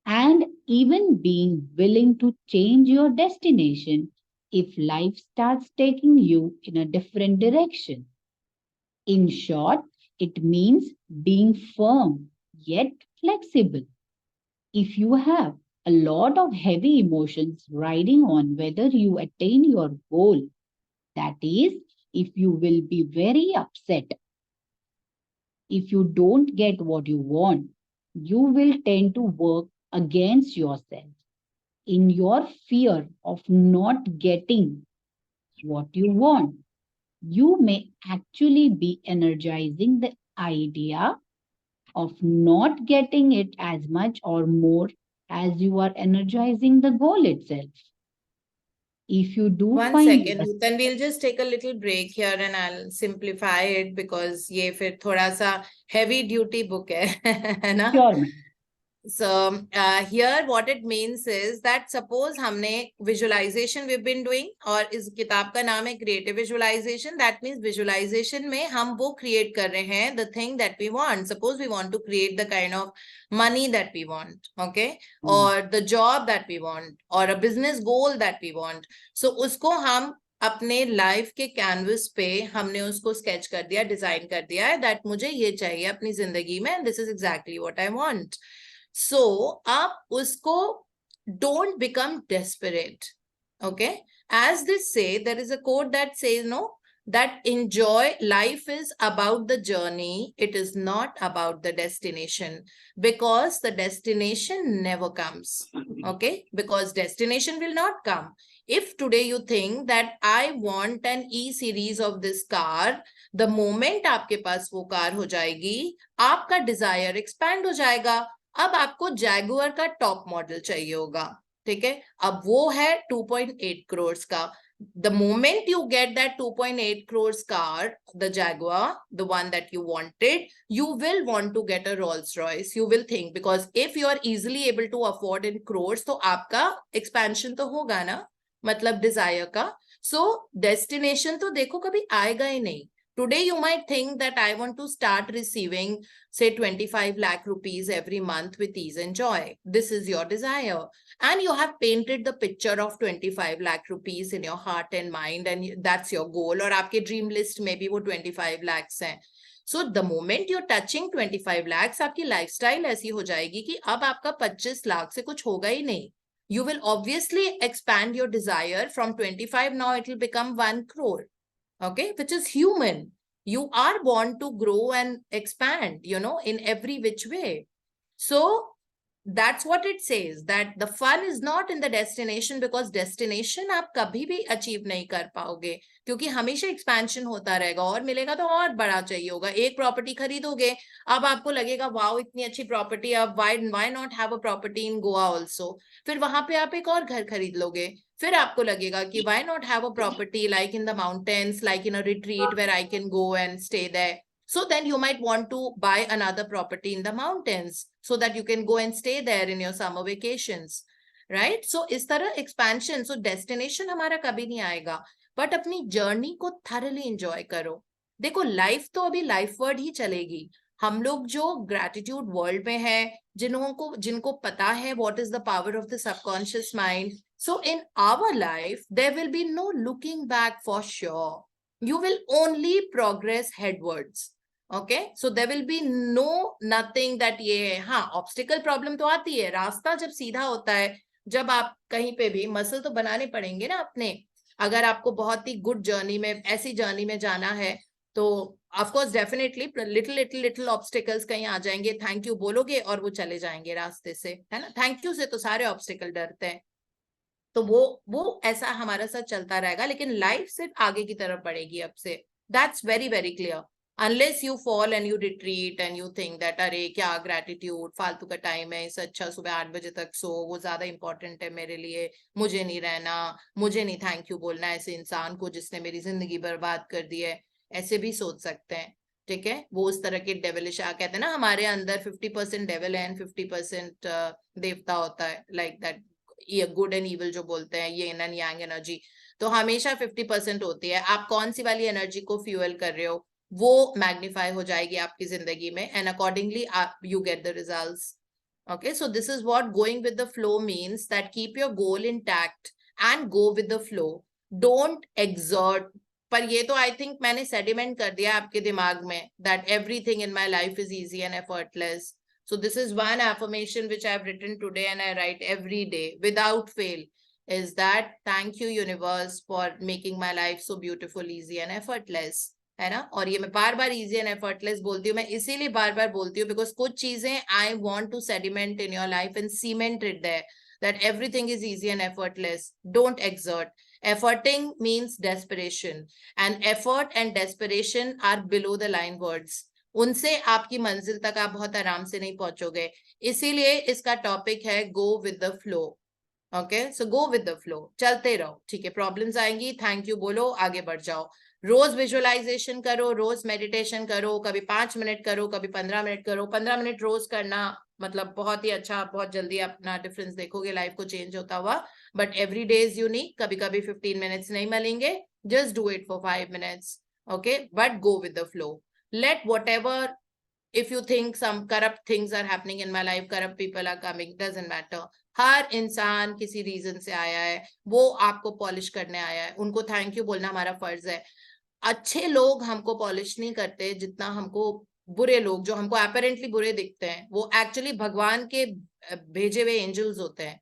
and even being willing to change your destination if life starts taking you in a different direction. In short, it means being firm yet flexible. If you have a lot of heavy emotions riding on whether you attain your goal, that is, if you will be very upset if you don't get what you want, you will tend to work against yourself in your fear of not getting what you want. You may actually be energizing the idea of not getting it as much or more as you are energizing the goal itself. If you do One find second, Nutan, we'll just take a little break here and I'll simplify it because ये फिर थोड़ा सा heavy duty book है ना? sure, ma'am. So here what it means is that suppose हमने visualization we've been doing और इस किताब का नाम है creative visualization. That means visualization में हम वो create कर रहे हैं the thing that we want. Suppose we want to create the kind of money that we want, okay, or the job that we want, or a business goal that we want. So उसको हम अपने life के canvas पे हमने उसको sketch कर दिया, design कर दिया है दैट मुझे ये चाहिए अपनी जिंदगी में, this is exactly what I want. So, आप उसको don't become desperate. Okay. As they say, there is a quote that says, no, that enjoy life is about the journey. It is not about the destination because the destination never comes. Okay. Because destination will not come. If today you think that I want an E-series of this car, the moment आपके पास वो car हो जाएगी, आपका desire expand हो जाएगा. अब आपको Jaguar का टॉप मॉडल चाहिए होगा, ठीक है, अब वो है 2.8 करोड़ का. The moment you get that 2.8 crores car, the Jaguar, the one that you wanted, you will want to get a Rolls Royce. You will think, because if you are easily able to afford in crores, तो आपका expansion तो होगा ना, मतलब desire का. So destination तो देखो कभी आएगा ही नहीं. Today you might think that I want to start receiving say 25 lakh rupees every month with ease and joy. This is your desire. And you have painted the picture of 25 lakh rupees in your heart and mind, and that's your goal. Or आपके dream list में भी वो 25 lakhs हैं. So the moment you're touching 25 lakhs, आपकी lifestyle ऐसी हो जाएगी कि अब आपका 25 लाख से कुछ होगा ही नहीं. You will obviously expand your desire from 25, now it will become 1 crore. Okay, which is human. You are born to grow and expand, you know, in every which way. So that's what it says, that the fun is not in the destination, because destination आप कभी भी achieve नहीं कर पाओगे, क्योंकि हमेशा expansion होता रहेगा, और मिलेगा तो और बड़ा चाहिए होगा. एक property खरीदोगे, अब आपको लगेगा वाओ इतनी अच्छी property, अब why not have a property in Goa also. फिर वहां पे आप एक और घर खरीद लोगे, फिर आपको लगेगा कि why not have a property like in the mountains, like in a retreat where I can go and stay there. So then you might want to buy another property in the mountains so that you can go and stay there in your summer vacations, right? So इस तरह expansion, so destination हमारा कभी नहीं आएगा, but अपनी journey को thoroughly enjoy करो. देखो life तो अभी life word ही चलेगी. हम लोग जो gratitude world में हैं, जिनको पता है what is the power of the subconscious mind. So in our life, there will be no looking back for sure. You will only progress headwards. Okay, so there will be nothing that ये हाँ obstacle problem तो आती है. रास्ता जब सीधा होता है, जब आप कहीं पे भी मसल तो बनाने पड़ेंगे ना अपने. अगर आपको बहुत ही गुड जर्नी में, ऐसी जर्नी में जाना है, तो of course definitely little obstacles कहीं आ जाएंगे, थैंक यू बोलोगे और वो चले जाएंगे रास्ते से, है ना. थैंक यू से तो सारे ऑब्स्टिकल डरते हैं, तो वो ऐसा हमारा साथ चलता रहेगा, लेकिन लाइफ सिर्फ आगे की तरफ बढ़ेगी अब से. That's very very clear. Unless you fall and you retreat and you think that अरे क्या gratitude, फालतू का टाइम है, इससे अच्छा सुबह 8 बजे तक सो, वो ज्यादा इंपॉर्टेंट है मेरे लिए, मुझे नहीं रहना, मुझे नहीं थैंक यू बोलना ऐसे इंसान को जिसने मेरी जिंदगी बर्बाद कर दी है, ऐसे भी सोच सकते हैं. ठीक है, वो उस तरह के डेविलिश कहते हैं ना, हमारे अंदर 50% डेविल है एंड 50% देवता होता है, लाइक दैट ये गुड एंड इविल जो बोलते हैं, ये एंड यांग एनर्जी, तो हमेशा 50% होती है. आप कौन सी वाली एनर्जी को फ्यूल कर रहे हो, वो मैग्नीफाई हो जाएगी आपकी जिंदगी में, and accordingly you get the results. Okay, so this is what going with the flow means, that keep your goal intact and go with the flow. Don't exert. पर ये तो I think मैंने sediment कर दिया आपके दिमाग में, that everything in my life is easy and effortless. So this is one affirmation which I have written today and I write every day without fail, is that thank you universe for making my life so beautiful, easy and effortless. है ना. और ये मैं बार बार easy and effortless बोलती हूँ, मैं इसीलिए बार बार बोलती हूँ, because कुछ चीजें I want to sediment in your life and cement it there, that everything is easy and effortless. Don't exert. Efforting means desperation, and effort and desperation are below the line words. उनसे आपकी मंजिल तक आप बहुत आराम से नहीं पहुंचोगे. इसीलिए इसका टॉपिक है go with the flow. Okay, so go with the flow, चलते रहो, ठीक है। प्रॉब्लम्स आएंगी, थैंक यू बोलो, आगे बढ़ जाओ। रोज विजुअलाइजेशन करो, रोज मेडिटेशन करो, कभी 5 मिनट करो, कभी 15 मिनट करो। 15 मिनट रोज करना मतलब बहुत ही अच्छा, बहुत जल्दी अपना डिफरेंस देखोगे, लाइफ को चेंज होता हुआ। But every day is unique, कभी कभी 15 मिनट्स नहीं मिलेंगे, just do it for 5 minutes, okay, but go with the flow. Let whatever, if you think some corrupt things are happening in my life, corrupt people are coming, doesn't matter. हर इंसान किसी reason से आया है, वो आपको polish करने आया है, उनको थैंक यू बोलना हमारा फर्ज है। अच्छे लोग हमको पॉलिश नहीं करते जितना हमको बुरे लोग, जो हमको अपैरेंटली बुरे दिखते हैं, वो एक्चुअली भगवान के भेजे हुए एंजल्स होते हैं,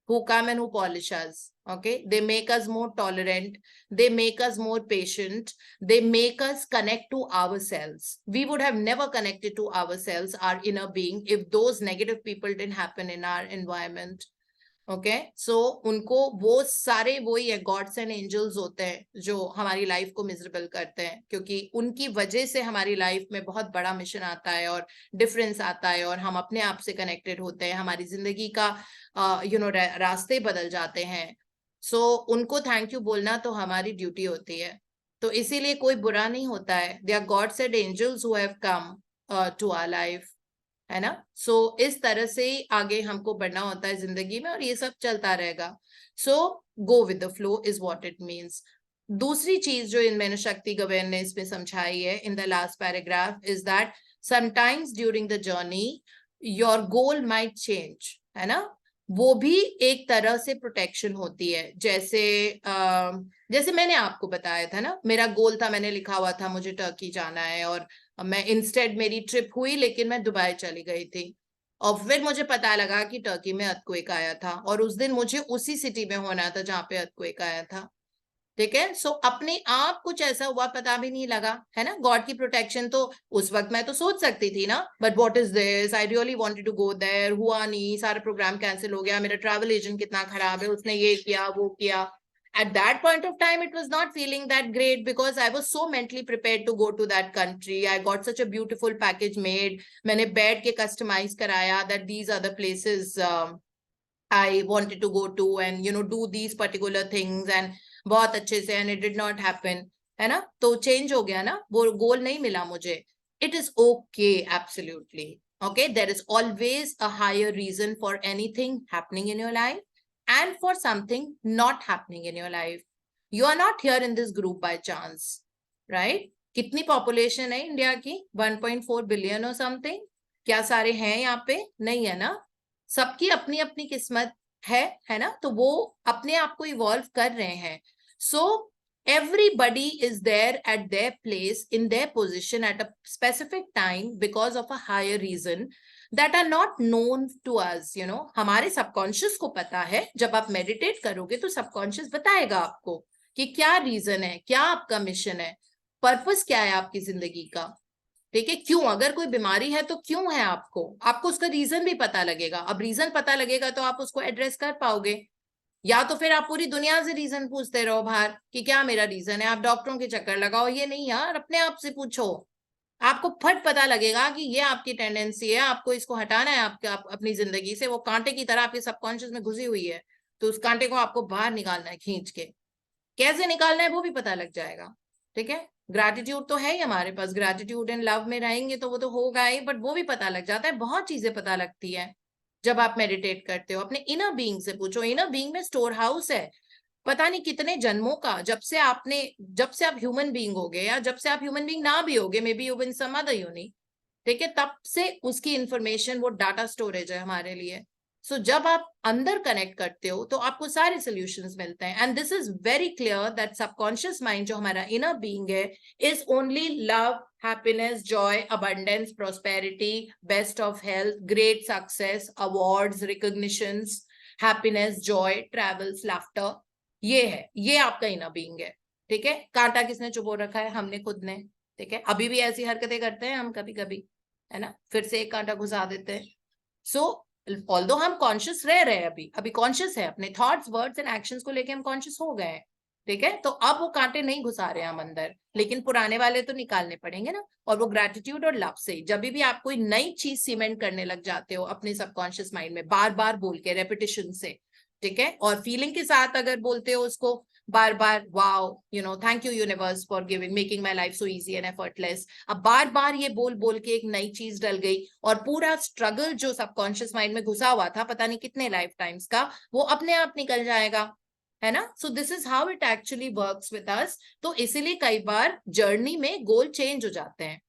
who come and who polish us. Okay, they make us more tolerant, they make us more patient, they make us connect to ourselves. We would have never connected to ourselves, our inner being, if those negative people didn't happen in our environment. Okay, so उनको वो सारे वही है, God's and angels होते हैं जो हमारी life को मिजरेबल करते हैं, क्योंकि उनकी वजह से हमारी लाइफ में बहुत बड़ा मिशन आता है और डिफरेंस आता है, और हम अपने आप से कनेक्टेड होते हैं, हमारी जिंदगी का रास्ते बदल जाते हैं। सो उनको थैंक यू बोलना तो हमारी ड्यूटी होती है। तो इसीलिए कोई बुरा नहीं होता है, they are gods and angels who have come to our life, है ना। सो इस तरह से आगे हमको बढ़ना होता है जिंदगी में, और ये सब चलता रहेगा। So go with the flow is what it means. दूसरी चीज जो इन मैंने शक्ति गवेन ने इसमें समझाई है in the last paragraph is that sometimes during the journey your goal might change, है ना। वो भी एक तरह से प्रोटेक्शन होती है। जैसे मैंने आपको बताया था ना, मेरा गोल था, मैंने लिखा हुआ था मुझे टर्की जाना है, और मैं इंस्टेड मेरी ट्रिप हुई, लेकिन मैं दुबई चली गई थी, और फिर मुझे पता लगा कि टर्की में अर्थक्वेक आया था, और उस दिन मुझे उसी सिटी में होना था जहां पे अर्थक्वेक आया था, ठीक है। सो अपने आप कुछ ऐसा हुआ, पता भी नहीं लगा, है ना। गॉड की प्रोटेक्शन तो उस वक्त मैं तो सोच सकती थी ना, but what is this, I really wanted to go there, हुआ नहीं, सारा प्रोग्राम कैंसिल हो गया, मेरा ट्रैवल एजेंट कितना खराब है, उसने ये किया वो किया। At that point of time, it was not feeling that great because I was so mentally prepared to go to that country. I got such a beautiful package made. मैंने बैठ के customize कराया that these are the places I wanted to go to, and do these particular things, and बहुत अच्छे से, and it did not happen, है ना। तो change हो गया ना, वो goal नहीं मिला मुझे। It is okay, absolutely okay. There is always a higher reason for anything happening in your life, and for something not happening in your life. You are not here in this group by chance, right? कितनी population है India की? 1.4 billion or something. क्या सारे हैं यहाँ पे? नहीं है ना। सबकी अपनी अपनी किस्मत है ना। तो वो अपने आप को इवॉल्व कर रहे हैं। So everybody is there at their place, in their position at a specific time because of a higher reason that are not known to us. हमारे सबकॉन्शियस को पता है। जब आप मेडिटेट करोगे तो सबकॉन्शियस बताएगा आपको कि क्या रीजन है, क्या आपका मिशन है, पर्पस क्या है आपकी जिंदगी का, ठीक है। क्यों, अगर कोई बीमारी है तो क्यों है आपको उसका रीजन भी पता लगेगा। अब रीजन पता लगेगा तो आप उसको एड्रेस कर पाओगे। या तो फिर आप पूरी दुनिया से रीजन पूछते रहो बाहर कि क्या मेरा रीजन है, आप डॉक्टरों के चक्कर लगाओ, ये नहीं यार, अपने आप से पूछो, आपको फट पता लगेगा कि ये आपकी टेंडेंसी है, आपको इसको हटाना है अपनी जिंदगी से। वो कांटे की तरह आपके सबकॉन्शियस में घुसी हुई है, तो उस कांटे को आपको बाहर निकालना है खींच के। कैसे निकालना है वो भी पता लग जाएगा, ठीक है। ग्रैटिट्यूड तो है ही हमारे पास, ग्रैटिट्यूड एंड लव में रहेंगे तो वो तो होगा ही, बट वो भी पता लग जाता है। बहुत चीजें पता लगती है जब आप मेडिटेट करते हो। अपने इनर बीइंग से पूछो, इनर बीइंग में स्टोर हाउस है पता नहीं कितने जन्मों का, जब से आप ह्यूमन बीइंग हो गए, या जब से आप ह्यूमन बीइंग ना भी हो गए, maybe you been some other unit, ठीक है, तब से उसकी इंफॉर्मेशन, वो डाटा स्टोरेज है हमारे लिए। सो जब आप अंदर कनेक्ट करते हो तो आपको सारे सॉल्यूशंस मिलते हैं। And this is very clear that subconscious mind जो हमारा इनर बीइंग है is only love, happiness, Joy, abundance, prosperity, best of health, great success, awards, recognitions, happiness, Joy, travels, laughter. ये है, ये आपका इनर बीइंग है, ठीक है। कांटा किसने चुबो रखा है? हमने खुद ने, ठीक है। अभी भी ऐसी हरकतें करते हैं हम कभी कभी, है ना, फिर से एक कांटा घुसा देते हैं। सो ऑल्दो हम कॉन्शियस रह रहे हैं, अभी कॉन्शियस है, अपने थॉट्स, वर्ड्स एंड एक्शंस को लेके हम कॉन्शियस हो गए हैं, ठीक है। तो अब वो कांटे नहीं घुसा रहे हैं हम अंदर, लेकिन पुराने वाले तो निकालने पड़ेंगे ना। और वो ग्रेटिट्यूड और लव से, जब भी आप कोई नई चीज सीमेंट करने लग जाते हो अपने सबकॉन्शियस माइंड में, बार बार बोल के, रेपिटेशन से, ठीक है, और फीलिंग के साथ अगर बोलते हो उसको बार बार, wow you know thank you universe for giving making my life so easy and effortless, अब बार बार ये बोल बोल के एक नई चीज डल गई और पूरा स्ट्रगल जो सबकॉन्शियस माइंड में घुसा हुआ था पता नहीं कितने लाइफ टाइम्स का, वो अपने आप निकल जाएगा, है ना। सो this is how it actually works with us. तो इसीलिए कई बार जर्नी में गोल चेंज हो जाते हैं,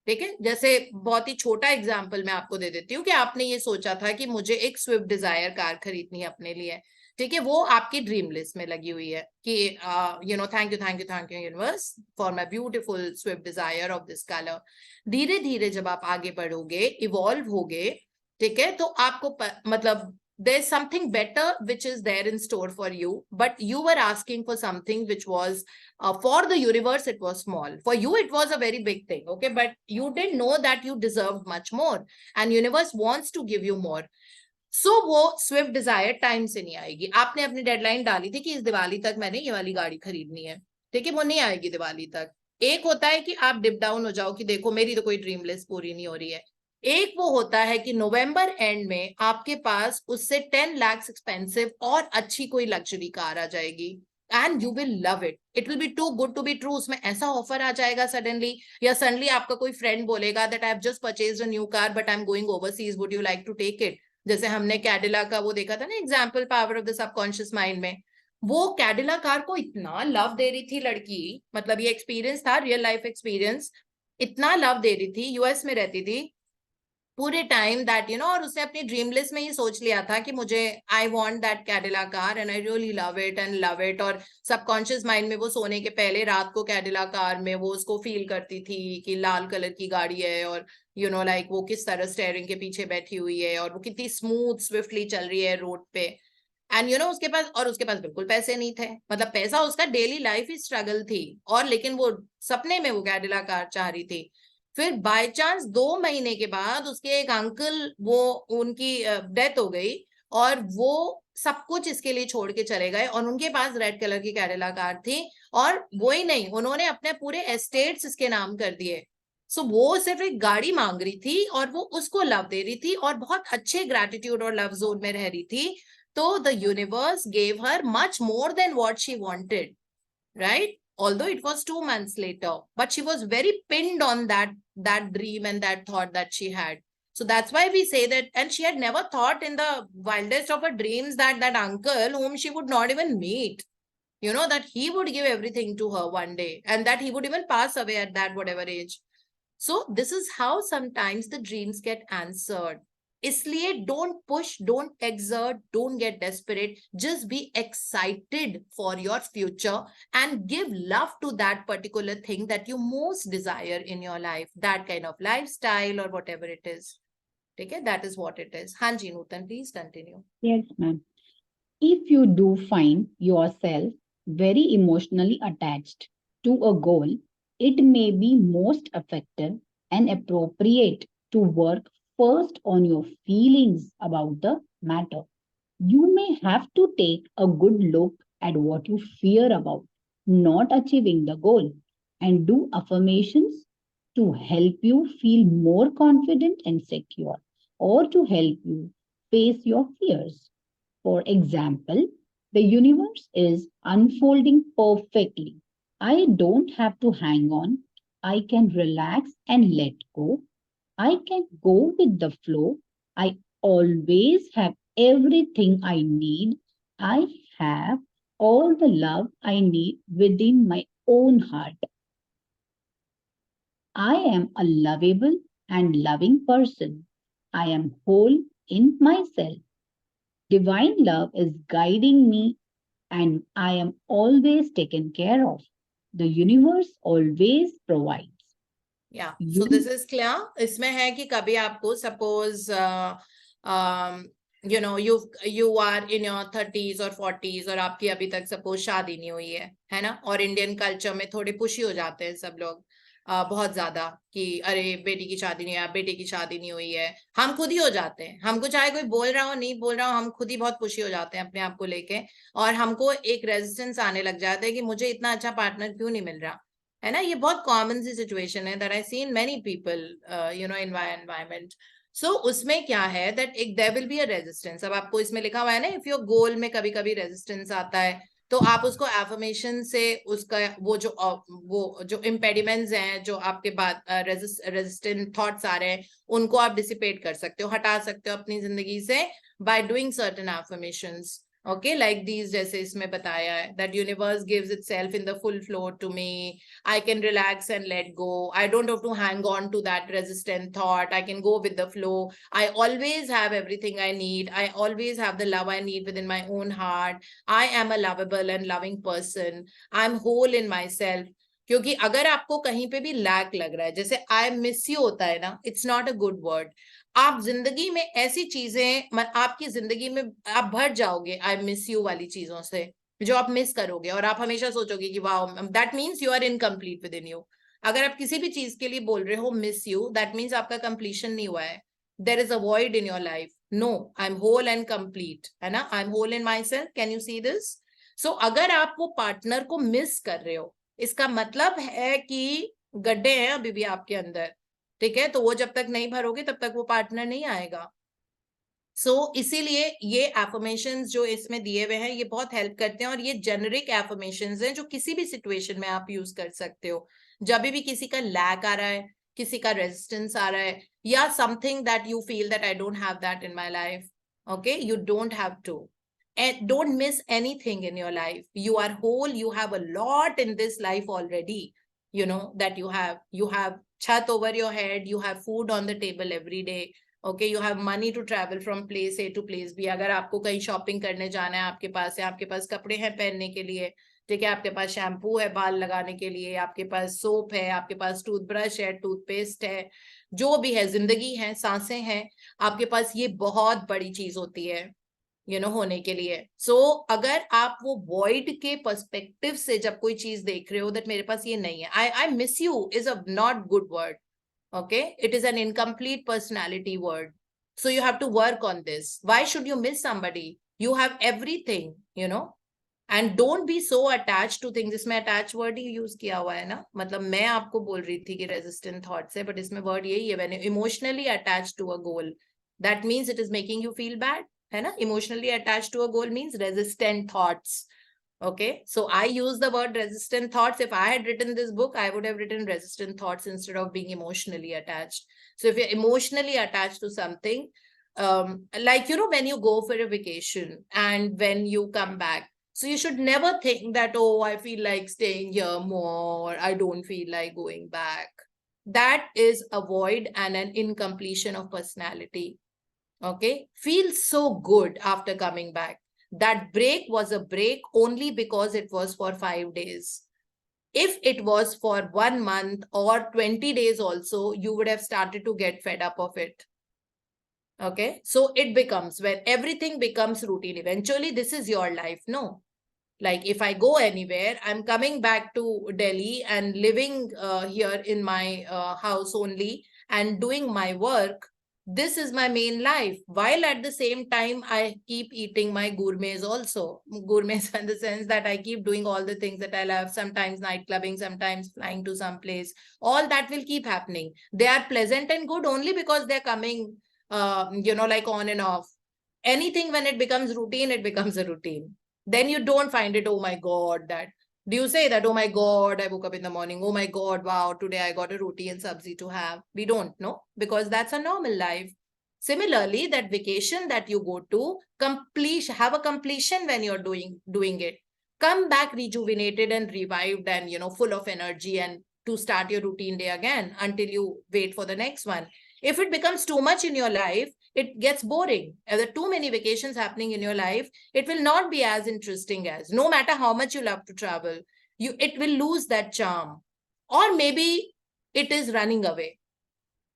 ठीक है। जैसे बहुत ही छोटा एग्जांपल मैं आपको दे देती हूँ कि आपने ये सोचा था कि मुझे एक स्विफ्ट डिजायर कार खरीदनी है अपने लिए, ठीक है, वो आपकी ड्रीम लिस्ट में लगी हुई है कि you know thank you universe for my beautiful Swift desire of this colour. धीरे धीरे जब आप आगे बढ़ोगे, इवॉल्व होगे, ठीक है, तो आपको मतलब there's something better which is there in store for you, but you were asking for something which was for the universe it was small, for you it was a very big thing, okay, but you didn't know that you deserved much more and universe wants to give you more. So वो Swift Dzire time से नहीं आएगी। आपने अपनी deadline डाली थी कि इस दिवाली तक मैंने ये वाली गाड़ी खरीदनी है, ठीक है, वो नहीं आएगी दिवाली तक। एक होता है कि आप डिप डाउन हो जाओ कि देखो मेरी तो कोई ड्रीम लिस्ट पूरी नहीं हो रही है। एक वो होता है कि नवंबर एंड में आपके पास उससे 10 लाख एक्सपेंसिव और अच्छी कोई लग्जरी कार आ जाएगी and you will love it, it will be too good to be true. उसमें ऐसा ऑफर आ जाएगा सडनली, या सडनली आपका कोई फ्रेंड बोलेगा that I have just purchased a new car but I am going overseas, would you like to take it. जैसे हमने Cadillac का वो देखा था ना example, power of the subconscious mind में, वो कैडिला कार को इतना लव दे रही थी लड़की, मतलब ये एक्सपीरियंस था, रियल लाइफ एक्सपीरियंस, इतना लव दे रही थी, यूएस में रहती थी पूरे टाइम दैट यू नो, और उसने अपनी ड्रीम लिस्ट में ही सोच लिया था कि मुझे I want that Cadila car and I really love it, और सबकॉन्शियस माइंड में वो सोने के पहले रात को कैडिला कार में वो उसको फील करती थी कि लाल कलर की गाड़ी है और यू नो लाइक वो किस तरह स्टेयरिंग के पीछे बैठी हुई है और वो कितनी स्मूथ स्विफ्टली चल रही है रोड पे। एंड यू नो उसके पास बिल्कुल पैसे नहीं थे, मतलब पैसा उसका डेली लाइफ ही स्ट्रगल थी, और लेकिन वो सपने में वो कैडिला कार चाह रही थी। फिर बाय चांस 2 महीने के बाद उसके एक अंकल, वो उनकी डेथ हो गई और वो सब कुछ इसके लिए छोड़ के चले गए, और उनके पास रेड कलर की कैडिला कार थी, और वो ही नहीं, उन्होंने अपने पूरे एस्टेट्स इसके नाम कर दिए। सो वो सिर्फ एक गाड़ी मांग रही थी और वो उसको लव दे रही थी और बहुत अच्छे ग्रेटिट्यूड और लव जोन में रह रही थी। तो the universe gave her much more than what she wanted, right? Although it was 2 months later, but she was very pinned on that dream and that thought that she had. So that's why we say that, and she had never thought in the wildest of her dreams that that uncle whom she would not even meet, you know, that he would give everything to her one day and that he would even pass away at that whatever age. So this is how sometimes the dreams get answered. इसलिए don't push, don't exert, don't get desperate, just be excited for your future and give love to that particular thing that you most desire in your life, that kind of lifestyle or whatever it is. Okay, that is what it is. Hanji Nutan, please continue. Yes, ma'am. If you do find yourself very emotionally attached to a goal, it may be most effective and appropriate to work first on your feelings about the matter. You may have to take a good look at what you fear about not achieving the goal and do affirmations to help you feel more confident and secure, or to help you face your fears. For example, the universe is unfolding perfectly. I don't have to hang on. I can relax and let go. I can go with the flow. I always have everything I need. I have all the love I need within my own heart. I am a lovable and loving person. I am whole in myself. Divine love is guiding me and I am always taken care of. The universe always provides. Yeah, so this is clear. इसमें है कि कभी आपको suppose you know you are in your 30s or 40s और आपकी अभी तक suppose शादी नहीं हुई है ना, और इंडियन कल्चर में थोड़े पुशी हो जाते हैं सब लोग बहुत ज्यादा कि अरे बेटी की शादी नहीं है, बेटे की शादी नहीं हुई है, हम खुद ही हो जाते हैं, हमको चाहे कोई बोल रहा हो नहीं बोल रहा हो, हम खुद ही बहुत पुशी हो जाते हैं अपने आप को लेके, और हमको एक रेजिस्टेंस आने लग जाता है कि मुझे इतना अच्छा पार्टनर क्यों नहीं मिल रहा, है ना। ये बहुत कॉमन सी सिचुएशन है that I seen many people you know in my environment. So उसमें क्या है दैट एक there will be a resistance. अब आपको इसमें लिखा हुआ है ना, इफ योर गोल में कभी कभी रेजिस्टेंस आता है तो आप उसको एफर्मेशन से उसका वो जो इम्पेडिमेंट्स हैं, जो आपके बाद रेजिस्टेंट थॉट्स आ रहे हैं, उनको आप डिसिपेट कर सकते हो, हटा सकते हो अपनी जिंदगी से by doing certain affirmations. Okay, like these जैसे इसमें बताया है that universe gives itself in the full flow to me. I can relax and let go. I don't have to hang on to that resistant thought. I can go with the flow. I always have everything I need. I always have the love I need within my own heart. I am a lovable and loving person. I'm whole in myself. क्योंकि अगर आपको कहीं पे भी lack लग रहा है, जैसे आई मिस यू होता है ना, it's not a good word. आप जिंदगी में ऐसी चीजें, आपकी जिंदगी में आप भर जाओगे आई मिस यू वाली चीजों से, जो आप मिस करोगे, और आप हमेशा सोचोगे कि वाह, that means you are incomplete within you. अगर आप किसी भी चीज के लिए बोल रहे हो मिस यू, दैट मीन्स आपका कंप्लीशन नहीं हुआ है. There is a void in your life. No, I am whole and complete, है ना. I am whole in myself. Can you see this? So अगर आप वो पार्टनर को मिस कर रहे हो, इसका मतलब है कि गड्ढे हैं अभी भी आपके अंदर. ठीक है, तो वो जब तक नहीं भरोगे तब तक वो पार्टनर नहीं आएगा. इसीलिए ये एफर्मेशंस जो इसमें दिए हुए हैं ये बहुत हेल्प करते हैं, और ये जेनरिक एफर्मेशंस हैं जो किसी भी सिचुएशन में आप यूज कर सकते हो. जब भी किसी का लैक आ रहा है, किसी का रेजिस्टेंस आ रहा है, या something that you feel that I don't have that in my life, okay, you don't have to. And don't miss anything in your life. You are whole. You have a lot in this life already. You know that you have chat over your head. You have food on the table every day. Okay, you have money to travel from place A to place B. अगर आपको कहीं shopping करने जाना है, आपके पास है, आपके पास कपड़े हैं पहनने के लिए, ठीक है, आपके पास शैम्पू है बाल लगाने के लिए, आपके पास सोप है, आपके पास टूथब्रश है, टूथपेस्ट है, जो भी है, जिंदगी है, सांसें हैं, आपके पास ये बहुत बड़ी चीज होती है होने के लिए. अगर आप वो वॉइड के पर्सपेक्टिव से जब कोई चीज देख रहे हो, दैट मेरे पास ये नहीं है, I miss you is a not good word. Okay, it is an incomplete personality word. So you have to work on this. Why should you miss somebody? You have everything, and don't be so attached to things. इसमें attach word ही use किया हुआ है ना, मतलब मैं आपको बोल रही थी कि resistant thoughts है, but इसमें word यही है, when you're emotionally attached to a goal, that means it is making you feel bad, है ना. Emotionally attached to a goal means resistant thoughts. Okay, so I use the word resistant thoughts. If I had written this book, I would have written resistant thoughts instead of being emotionally attached. So if you're emotionally attached to something, like, when you go for a vacation and when you come back, so you should never think that, oh, I feel like staying here more, I don't feel like going back. That is a void and an incompletion of personality. Okay, feels so good after coming back. That break was a break only because it was for 5 days. If it was for 1 month or 20 days also, you would have started to get fed up of it. Okay, so it becomes, when everything becomes routine, eventually this is your life, no? Like if I go anywhere, I'm coming back to Delhi and living here in my house only and doing my work. This is my main life, while at the same time I keep eating my gourmets also. Gourmets in the sense that I keep doing all the things that I love, sometimes night clubbing, sometimes flying to some place. All that will keep happening. They are pleasant and good only because they're coming like on and off. Anything, when it becomes routine, it becomes a routine. Then you don't find it, oh my god, that do you say that, oh my god, I woke up in the morning, oh my god, wow, today I got a roti and sabzi to have? We don't know, because that's a normal life. Similarly, that vacation that you go to, have a completion when you're doing it. Come back rejuvenated and revived and full of energy, and to start your routine day again until you wait for the next one. If it becomes too much in your life, it gets boring. If there are too many vacations happening in your life, it will not be as interesting as, no matter how much you love to travel, it will lose that charm. Or maybe it is running away.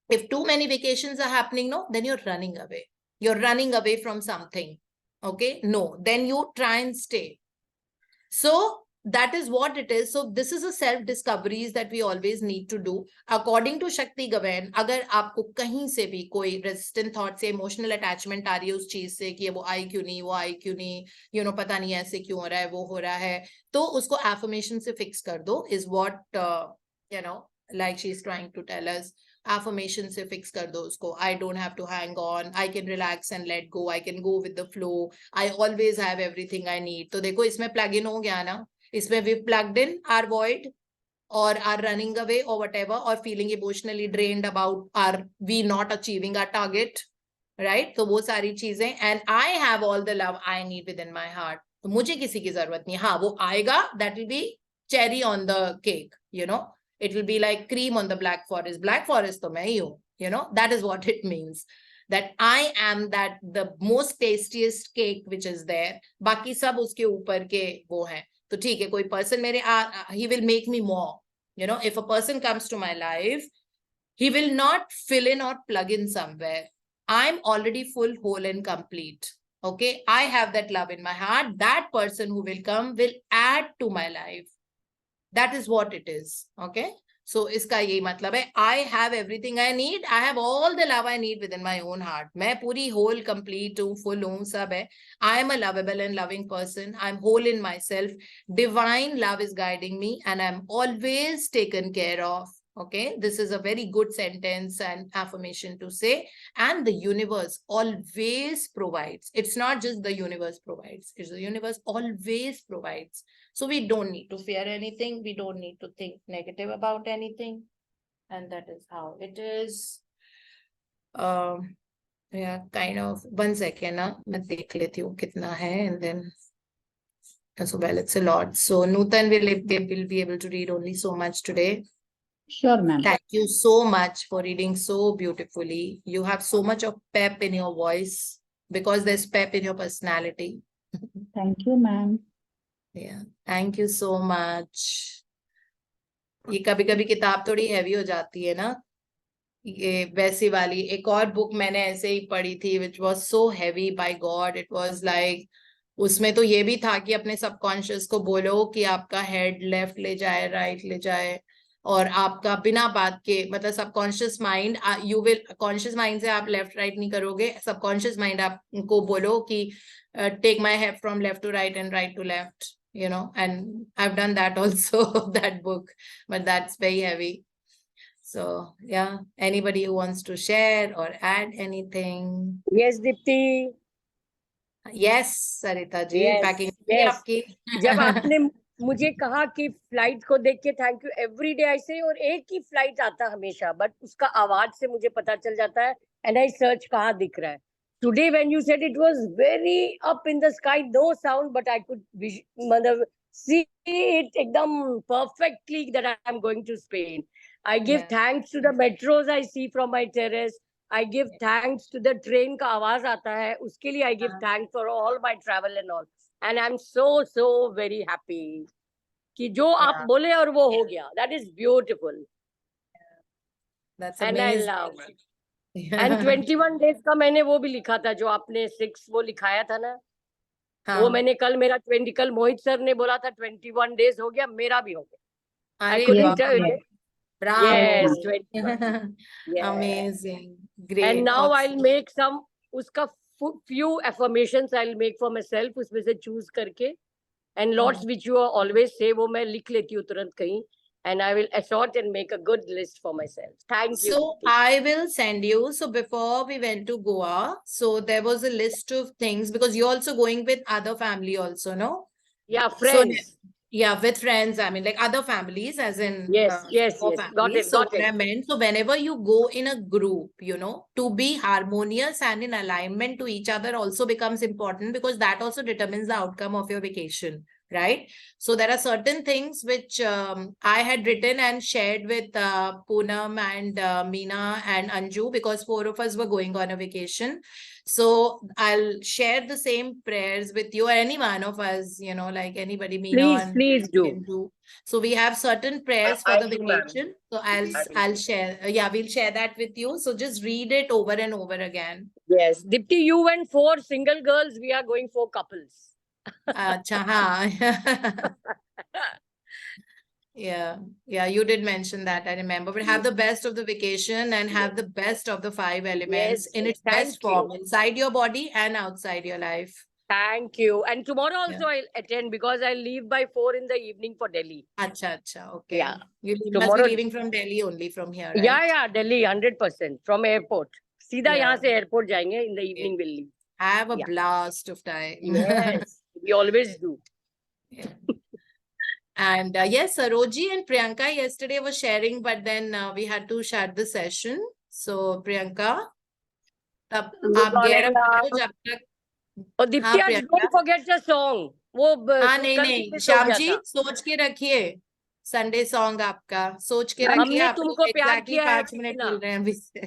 If too many vacations are happening, no, then you're running away. You're running away from something. Okay, no, then you try and stay. So that is what it is. So this is a self discoveries that we always need to do. According to Shakti Gawain, अगर आपको कहीं से भी कोई resistant thought से emotional attachment आ रही है उस चीज से कि वो आई क्यों नहीं, वो आई क्यों नहीं, पता नहीं ऐसे क्यों हो रहा है, वो हो रहा है, तो उसको affirmation से fix कर दो, is what like she is trying to tell us. affirmation से fix कर दो उसको. I don't have to hang on. I can relax and let go. I can go with the flow. I always have everything I need. तो देखो इसमें plug in हो गया ना. इसमें we plugged in our void or are running away or whatever, or feeling emotionally drained about are we not achieving our target, right? तो वो सारी चीजें, and I have all the love I need within my heart. तो मुझे किसी की जरूरत नहीं. हाँ वो आएगा, that will be cherry on the cake, you know. It will be like cream on the black forest. Black forest तो मैं ही हूँ, you know. That is what it means. That I am that the most tastiest cake which is there. बाकी सब उसके ऊपर के वो हैं. तो ठीक है, कोई person मेरे he will make me more. You know, if a person comes to my life, he will not fill in or plug in somewhere. I'm already full, whole, and complete. Okay, I have that love in my heart. That person who will come will add to my life. That is what it is. Okay. So इसका यही मतलब है, I have everything I need. I have all the love I need within my own heart. मैं पूरी whole, complete हूँ, full हूँ, सब है. I am a lovable and loving person. I'm whole in myself. Divine love is guiding me, and I'm always taken care of. Okay, this is a very good sentence and affirmation to say. And the universe always provides. It's not just the universe provides. It's the universe always provides. So we don't need to fear anything. We don't need to think negative about anything. And that is how it is. Yeah, kind of. 1 second. मैं देख लेती हूँ कितना है, and then so well, it's a lot. So Nutan will be able to read only so much today. Sure, ma'am. Thank you so much for reading so beautifully. You have so much of pep in your voice because there's pep in your personality. Thank you, ma'am. Yeah, thank you so much. ये कभी कभी किताब थोड़ी heavy हो जाती है ना. ये वैसी वाली एक और बुक मैंने ऐसे ही पढ़ी थी, which was so heavy, by God. It was like, उसमें तो ये भी था कि अपने सबकॉन्शियस को बोलो कि आपका हेड लेफ्ट ले जाए, राइट ले जाए, और आपका बिना बात के, मतलब subconscious mind, you will, conscious mind से आप लेफ्ट राइट नहीं करोगे. सबकॉन्शियस माइंड आपको बोलो कि take my head from left to right and right to left, you know. And I've done that also, that book, but that's very heavy. So yeah, anybody who wants to share or add anything? Yes, Dipti. Yes, Sarita ji, Yes, packing yes. आपकी. जब आपने मुझे कहा कि flight को देख के thank you every day ऐसे, और एक ही फ्लाइट आता हमेशा, बट उसका आवाज से मुझे पता चल जाता है, एंड आई सर्च कहाँ दिख रहा है. Today when you said, it was very up in the sky, no sound, but I could मतलब see it एकदम perfectly that I'm going to Spain. I give thanks to the metros I see from my terrace. I give thanks to the train का आवाज आता है, उसके लिए I give thanks for all my travel and all. And I'm so very happy कि जो आप बोले और वो हो गया. That is beautiful. That's And amazing. I love it. And 21 days का मैंने वो भी लिखा था, जो आपने 6 वो लिखाया था ना, वो मैंने कल मेरा कल मोहित सर ने बोला था 21 डेज हो गया, मेरा भी हो गया. I couldn't tell it. Bravo. Yes, 21. Yeah. Amazing. Great. And now Awesome. I'll make some उसका few affirmations I'll make for myself, उसमें से choose करके, and lots which you always say वो मैं लिख लेती हूँ तुरंत कहीं, and I will assort and make a good list for myself. Thank you. So I will send you. So before we went to Goa, so there was a list of things, because you're also going with other family also, no? Yeah, friends. So, yeah, with friends. I mean, like other families, as in yes. Got it. So what I meant, so whenever you go in a group, you know, to be harmonious and in alignment to each other also becomes important, because that also determines the outcome of your vacation, right? So there are certain things which I had written and shared with Poonam and Meena and Anju, because 4 of us were going on a vacation. So I'll share the same prayers with you, or any one of us, you know, like anybody, Meena. Please do. So we have certain prayers for the vacation. So I'll share. Yeah, we'll share that with you. So just read it over and over again. Yes, Dipti, you went 4 single girls. We are going 4 couples. Yeah, you did mention that, I remember. But have the best of the vacation and have the best of the 5 elements in its best form, inside your body and outside your life. Thank you. And tomorrow Yeah. also I'll attend because I'll leave by 4 in the evening for Delhi. Acha, okay. Yeah. You must be Tomorrow- leaving from Delhi only from here, right? Yeah, Delhi 100% from airport. सीधा Yeah. यहाँ से airport जाएंगे. In the evening we'll leave. Have a Yeah. blast of time. Yes, we always do. Yeah. And yes, Saroji and Priyanka yesterday were sharing, but then we had to shut the session. So Priyanka, तब Good आप morning, gear up ma'am. करो जब तक. और दीप्ति आज Priyanka. don't forget the song. वो हाँ नहीं कल नहीं कितने सो श्याम गया जी था। सोच के रखिए संडे सॉन्ग आपका सोच के हमने रखिए. आप तुमको प्यार exactly किया है 5 मिनट कितना? बोल रहे हैं अभी से.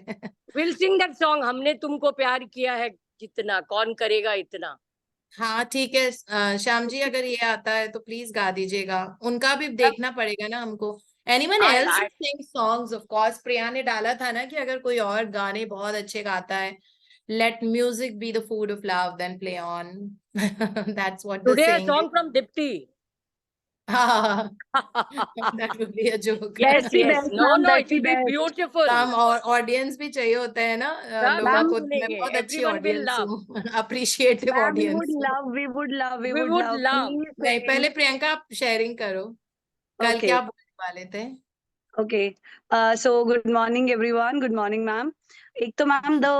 We'll sing that song. हमने तुमको प्यार किया है कितना, कौन करेगा इतना. हाँ ठीक है. श्याम जी अगर ये आता है तो प्लीज गा दीजिएगा. उनका भी देखना पड़ेगा ना हमको. Anyone I- else I- sing songs? Of course, प्रिया ने डाला था ना कि अगर कोई और गाने बहुत अच्छे गाता है, let music be the food of love, then play on. That's what the Today a saying song is. from Dipti. That would be a joke. Yes, That's the yes. best, No, ma'am. no, That's it the will be best. beautiful. हम और audience भी चाहिए होते हैं ना सब लोगों हम को. मैं सुनेंगे. बहुत अच्छी Everyone will ऑडियंस love. हूँ. Appreciative Ma'am, we would audience. love, we would love, we We would would love. love. Please नहीं sing. पहले प्रियंका आप शेयरिंग करो. कल Okay. क्या बोलने वाले थे? Okay. So good morning, everyone. Good morning, ma'am. एक तो ma'am, the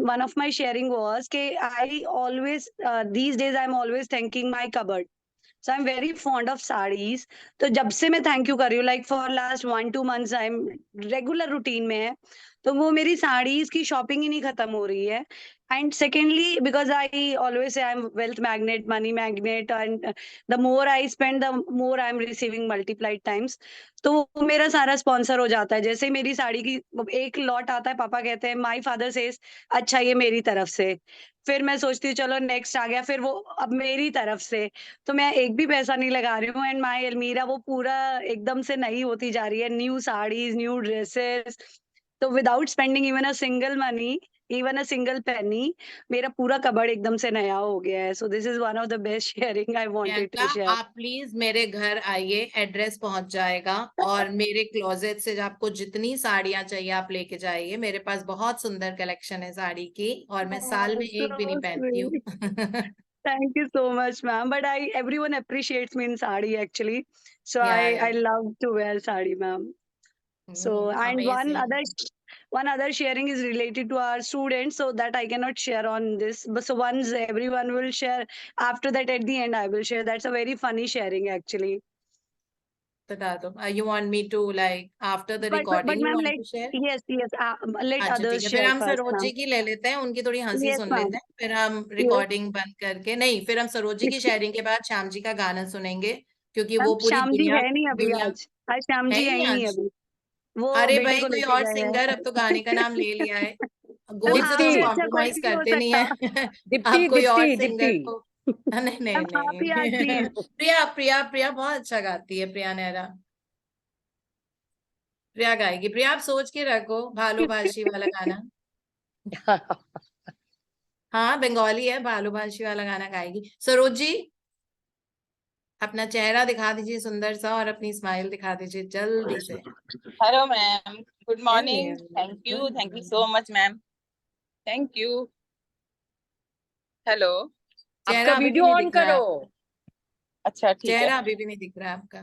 one of my sharing was कि I always these days I'm always thanking my cupboard. So I'm very fond of sarees. तो जब से मैं thank you कर रही हूँ, like for last 1-2 months I'm regular routine में है. तो वो मेरी sarees की shopping ही नहीं खत्म हो रही है. And secondly, because I always say I'm wealth magnet, money magnet, and the more I spend, the more I'm receiving multiplied times. तो वो मेरा सारा स्पॉन्सर हो जाता है. जैसे ही मेरी साड़ी की एक लॉट आता है, पापा कहते हैं माय फादर सेज अच्छा ये मेरी तरफ से. फिर मैं सोचती हूँ चलो नेक्स्ट आ गया, फिर वो अब मेरी तरफ से. तो मैं एक भी पैसा नहीं लगा रही हूँ एंड माय अलमीरा वो पूरा एकदम से नई होती जा रही है. New saris, new dresses. तो without spending even a single money, even a single penny, मेरा पूरा कबर्ड एकदम से नया हो गया है. So this is one of the best sharing I wanted to Priyanka share. आप प्लीज मेरे घर आइए. एड्रेस पहुंच जाएगा और मेरे क्लोजेट से आपको जितनी साड़ियां चाहिए आप लेके जाइए. मेरे पास बहुत सुंदर कलेक्शन है साड़ी की और मैं साल में एक भी नहीं So पहनती हूँ. Thank you so much, ma'am. But everyone appreciates me in sari actually. So Yeah. I love to wear sari, ma'am. So and Amazing. one other sharing is related to our students, so that I cannot share on this. But so once everyone will share, after that at the end I will share. That's a very funny sharing actually. बता दो. You want me to like after the recording you ma'am, want let to share? yes let अच्छा others ठीक है. फिर share हम first, Saroj ji ma'am. की ले लेते हैं. उनकी थोड़ी हंसी Yes, सुन ma'am. लेते हैं. फिर हम रिकॉर्डिंग बंद करके नहीं फिर हम सरोज जी की Yes. शेयरिंग के बाद श्याम जी का गाना सुनेंगे क्योंकि वो मैम पूरी श्याम जी दुनिया है नहीं अभी दुनिया आज श्याम है जी ही है नहीं ही नहीं आज. अभी. वो अरे बेटे भाई को कोई लेके और गए सिंगर हैं. अब तो गाने का नाम ले लिया है. मैम गोल्ड से तो आपसे हम दीप्ति अच्छा कोई कॉम्प्रोमाइज नहीं हो करते नहीं है. दीप्ति आप कोई और दीप्ति सिंगर दीप्ति को नहीं नहीं मैम आप ही आज नहीं. प्लीज. प्रिया प्रिया प्रिया बहुत अच्छा गाती है. प्रिया नेहरा प्रिया गाएगी. प्रिया आप सोच के रखो भालू भाषी वाला गाना. हाँ बंगाली है. भालू भाषी वाला गाना गाएगी. सरोज जी अपना चेहरा दिखा दीजिए सुंदर सा और अपनी स्माइल दिखा दीजिए जल्दी से. Hello, ma'am. Good morning. Hello. Thank you. Good Thank you morning. so much, ma'am. Thank you. Hello. चेहरा आपका अभी भी वीडियो नहीं ऑन दिख रहा है. करो. अच्छा ठीक है. चेहरा अभी भी नहीं दिख रहा है आपका.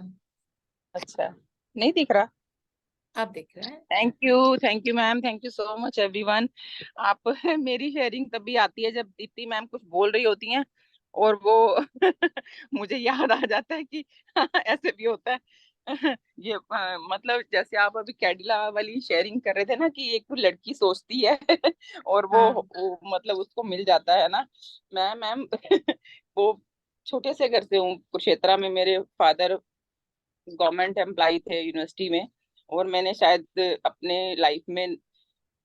अच्छा नहीं दिख रहा. अब दिख रहा है. Thank you ma'am. Thank you so much everyone. आप मेरी शेयरिंग तभी आती है जब दीप्ति मैम कुछ बोल रही होती हैं और वो मुझे याद आ जाता है कि ऐसे भी होता है. ये मतलब जैसे आप अभी कैडिला वाली शेयरिंग कर रहे थे ना कि एक तो लड़की सोचती है और हाँ. वो मतलब उसको मिल जाता है ना. मैं मैम वो छोटे से घर से हूँ. कुरुक्षेत्रा में मेरे फादर गवर्नमेंट एम्प्लॉय थे यूनिवर्सिटी में और मैंने शायद अपने लाइफ में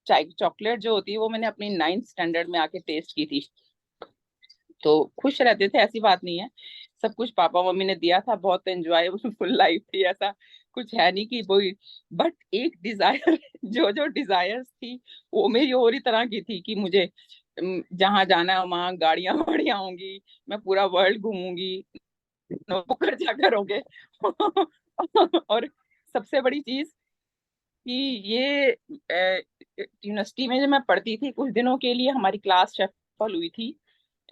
चाय चॉकलेट जो होती है वो मैंने अपनी 9th स्टैंडर्ड में आके टेस्ट की थी. तो खुश रहते थे, ऐसी बात नहीं है. सब कुछ पापा मम्मी ने दिया था. बहुत एंजॉयबल लाइफ थी. ऐसा कुछ है नहीं कि वही. बट एक डिजायर जो डिजायर्स थी वो मेरी और ही तरह की थी कि मुझे जहाँ जाना है वहाँ गाड़ियां वाड़ियां होंगी. मैं पूरा वर्ल्ड घूमूंगी. वो खर्चा करोगे. और सबसे बड़ी चीज कि ये यूनिवर्सिटी में जब मैं पढ़ती थी कुछ दिनों के लिए हमारी क्लास शफल हुई थी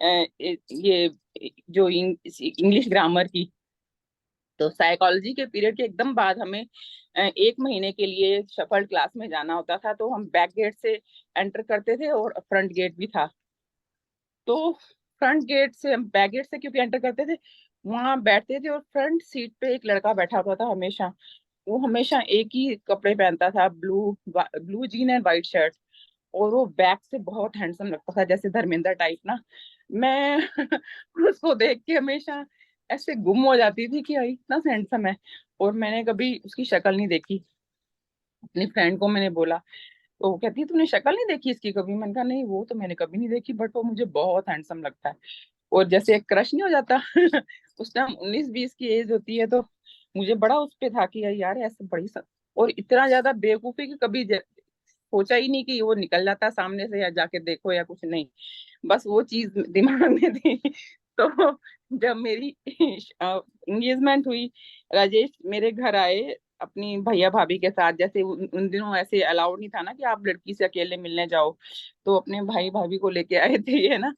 ये जो इंग्लिश ग्रामर की, तो साइकोलॉजी के पीरियड के एकदम बाद हमें 1 महीने के लिए शफल क्लास में जाना होता था। तो हम बैक गेट से एंटर करते थे और फ्रंट गेट भी था। तो फ्रंट गेट से हम बैक गेट से क्योंकि एंटर करते थे, वहां बैठते थे और फ्रंट सीट पे एक लड़का बैठा होता था हमेशा। वो हमेशा एक ही कपड़े पहनता था, blue gene and white shirt, और वो बैक से बहुत हैंडसम लगता था, जैसे धर्मेंद्र टाइप ना। मैं उसको देख के हमेशा ऐसे गुम हो जाती थी कि यार इतना हैंडसम है, और मैंने कभी उसकी शक्ल नहीं देखी। अपनी फ्रेंड को मैंने बोला, तो वो कहती है तुमने शक्ल नहीं देखी इसकी कभी? मैंने कहा नहीं, वो तो मैंने कभी नहीं देखी, बट वो मुझे बहुत हैंडसम लगता है। और जैसे एक क्रश नहीं हो जाता उस टाइम 19-20 की एज होती है, तो मुझे बड़ा उस पे था कि यार ऐसे और इतना ज्यादा बेवकूफी कि कभी सोचा ही नहीं कि वो निकल जाता सामने से, या जाके देखो या कुछ नहीं, बस वो चीज दिमाग में थी। तो जब मेरी एंगेजमेंट हुई, राजेश मेरे घर आए अपनी भैया भाभी के साथ। जैसे उन दिनों ऐसे अलाउड नहीं था ना कि आप लड़की से अकेले मिलने जाओ, तो अपने भाई भाभी को लेके आए थे, ये ना।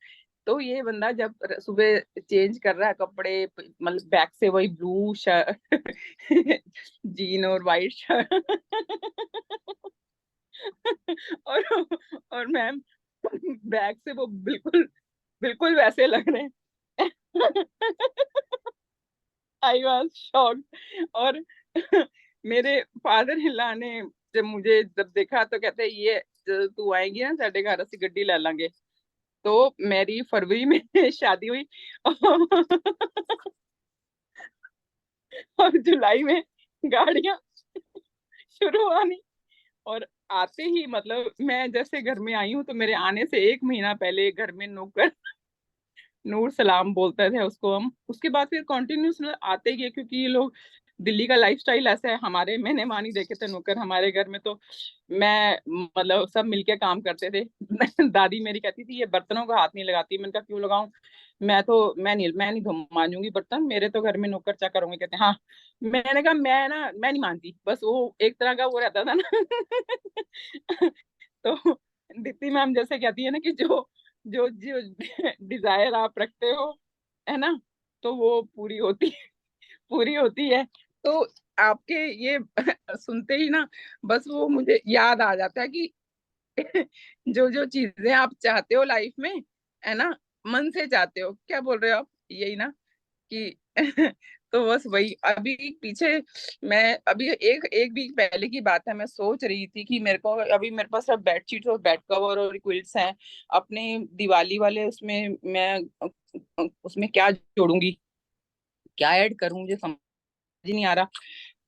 तो ये बंदा जब सुबह चेंज कर रहा है कपड़े, मतलब बैक से वही ब्लू शर्ट जीन और वाइट शर्ट और और मैम बैग से वो बिल्कुल बिल्कुल वैसे लग रहे हैं। I was shocked. और मेरे फादर इन लॉ ने जब देखा तो कहते ये जब तू आएगी ना साढ़े 11 से गड्डी ला लांगे। तो मेरी फरवरी में शादी हुई और जुलाई में गाड़ियां शुरू हुई। और आते ही मतलब मैं जैसे घर में आई हूँ, तो मेरे आने से 1 महीना पहले घर में नौकर नूर सलाम बोलते थे उसको हम। उसके बाद फिर कंटिन्यूस आते गए, क्योंकि ये लोग दिल्ली का लाइफस्टाइल ऐसा है। हमारे मैंने मानी देखे थे नौकर हमारे घर में, तो मैं मतलब सब मिलके काम करते थे। दादी मेरी कहती थी ये बर्तनों का हाथ नहीं लगाती। मैंने कहा क्यों लगाऊं, मैं नहीं मांजूंगी बर्तन, मेरे तो घर में नौकर चाकर होंगे। कहते हाँ। मैंने कहा मैं नहीं मानती, बस वो एक तरह का वो रहता था ना। तो दीप्ति मैम जैसे कहती है ना कि जो जो जो डिजायर आप रखते हो, है ना, तो वो पूरी होती है। तो आपके ये सुनते ही ना बस वो मुझे याद आ जाता है कि जो जो चीजें आप चाहते हो लाइफ में, है ना, मन से चाहते हो। क्या बोल रहे हो आप, यही ना कि तो बस वही अभी पीछे मैं अभी एक एक वीक पहले की बात है, मैं सोच रही थी कि मेरे को अभी मेरे पास सब बेडशीट और बेड कवर और क्विल्ट्स हैं अपने दिवाली वाले, उसमें मैं उसमें क्या जोड़ूंगी, क्या ऐड करूं, मुझे समझ ही नहीं आ रहा।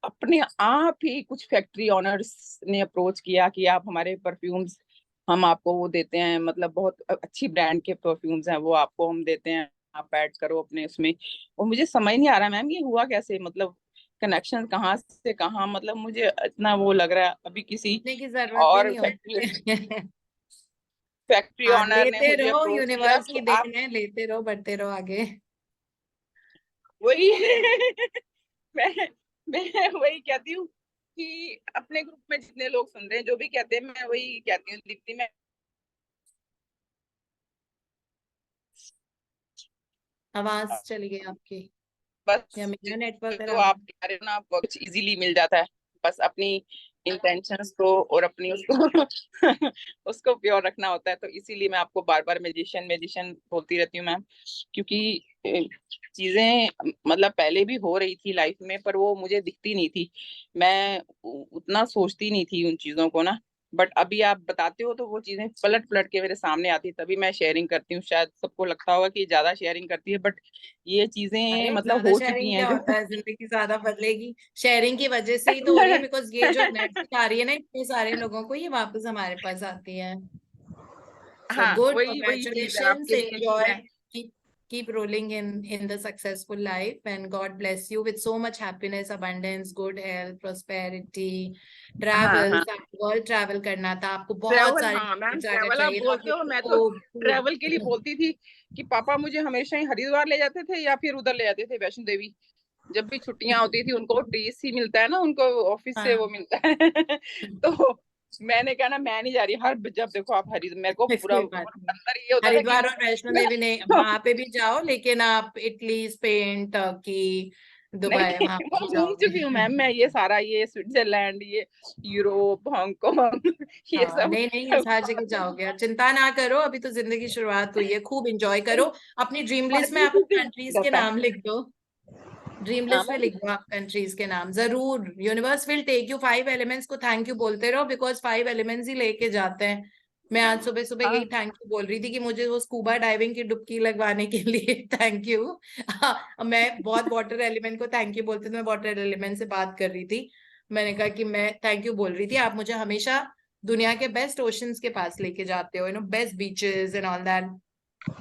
अपने आप ही कुछ फैक्ट्री ऑनर्स ने अप्रोच किया कि आप हमारे परफ्यूम्स हम आपको वो देते हैं, मतलब बहुत अच्छी ब्रांड के परफ्यूम्स हैं वो आपको हम देते हैं, आप ऐड करो अपने उसमें। और मुझे समझ नहीं आ रहा मैम ये हुआ कैसे, मतलब कनेक्शन कहाँ से कहाँ, मतलब मुझे इतना वो लग रहा है अभी किसी देखने की जरूरत भी और नहीं होती। फैक्ट्री हाँ, ऑनर ने लेते मुझे रहो, अप्रोच किया यूनिवर्स कि की आप देन है, लेते रहो, बढ़ते रहो आगे। वही मैं मैं वही कहती हूँ कि अपने ग्रुप में जितने लोग सुन रहे हैं जो भी कहते हैं, मैं वही कहती हूँ दीप्ति, मैं आवाज चली गई आपकी, बस या मेरा नेटवर्क जो खराब आप है? कह रहे हो ना आपको कुछ इजीली मिल जाता है, बस अपनी इंटेंशंस को और अपनी उसको उसको प्योर रखना होता है। तो इसीलिए मैं आपको बार बार मैजिशियन मैजिशियन बोलती रहती हूँ मैम, क्योंकि चीजें मतलब पहले भी हो रही थी लाइफ में, पर वो मुझे दिखती नहीं थी, मैं उतना सोचती नहीं थी उन चीजों को ना। बट अभी आप बताते हो तो वो चीजें पलट पलट के मेरे सामने आती, तभी मैं शेयरिंग करती हूँ। शायद सबको लगता होगा कि ज्यादा शेयरिंग करती है, बट ये चीजें अरे मतलब ज्यादा हो चुकी शेयरिंग हैं क्या जो होता है, जिंदगी ज्यादा बदलेगी। शेयरिंग की वजह से ही तो हो रही है, बिकॉज ये जो एनर्जी आ रही है ना इतने सारे लोगों को, ये वापस हमारे पास आती है। So हाँ good, वही वही चीज है congratulations, आपके लिए कि enjoy, मैं keep keep rolling in the successful life, and God bless you with so much happiness, abundance, good health, prosperity, हाँ travel, हाँ वर्ल्ड ट्रैवल करना था आपको, बहुत ट्रैवल, सारे हाँ मैम tickets अगर ट्रैवल आप चाहिए तो बोलते आपको हो, मैं तो food, ट्रैवल के लिए बोलती थी कि पापा मुझे हमेशा ही हरिद्वार ले जाते थे या फिर उधर ले जाते थे वैष्णो देवी। जब भी छुट्टियां होती थी उनको टीसी मिलता है ना, उनको ऑफिस से वो हाँ। मिलता है तो मैंने कहा ना मैं नहीं जा रही, हर जब देखो आप मेरे को पूरा कोई बात नहीं। अंदर ये होता था हरिद्वार कि और वैष्णो देवी नहीं, वहां पे भी जाओ, लेकिन आप इटली, स्पेन, टर्की, दुबई नहीं वहां पे भी घूम चुकी हूँ मैम मैं, ये सारा, ये स्विट्जरलैंड, ये यूरोप, हांगकांग, ये हाँ, सब नहीं नहीं, इस हर जगह जाओगे, चिंता ना करो, अभी तो जिंदगी शुरुआत हुई है, खूब एंजॉय करो। अपनी ड्रीम लिस्ट में आप कंट्रीज के नाम लिख दो, ड्रीम लिस्ट में लिख दो आप कंट्रीज के नाम जरूर। Universe will take you, 5 elements को थैंक यू बोलते रहो, बिकॉज 5 एलिमेंट्स ही लेके जाते हैं। मैं आज सुबह सुबह यही थैंक यू बोल रही थी कि मुझे वो स्कूबा डाइविंग की डुबकी लगवाने के लिए थैंक यू। मैं बहुत वाटर एलिमेंट को थैंक यू बोलती थी, मैं वाटर एलिमेंट से बात कर रही थी, मैंने कहा कि मैं थैंक यू बोल रही थी, आप मुझे हमेशा दुनिया के बेस्ट ओशंस के पास लेके जाते हो, best beaches and all that.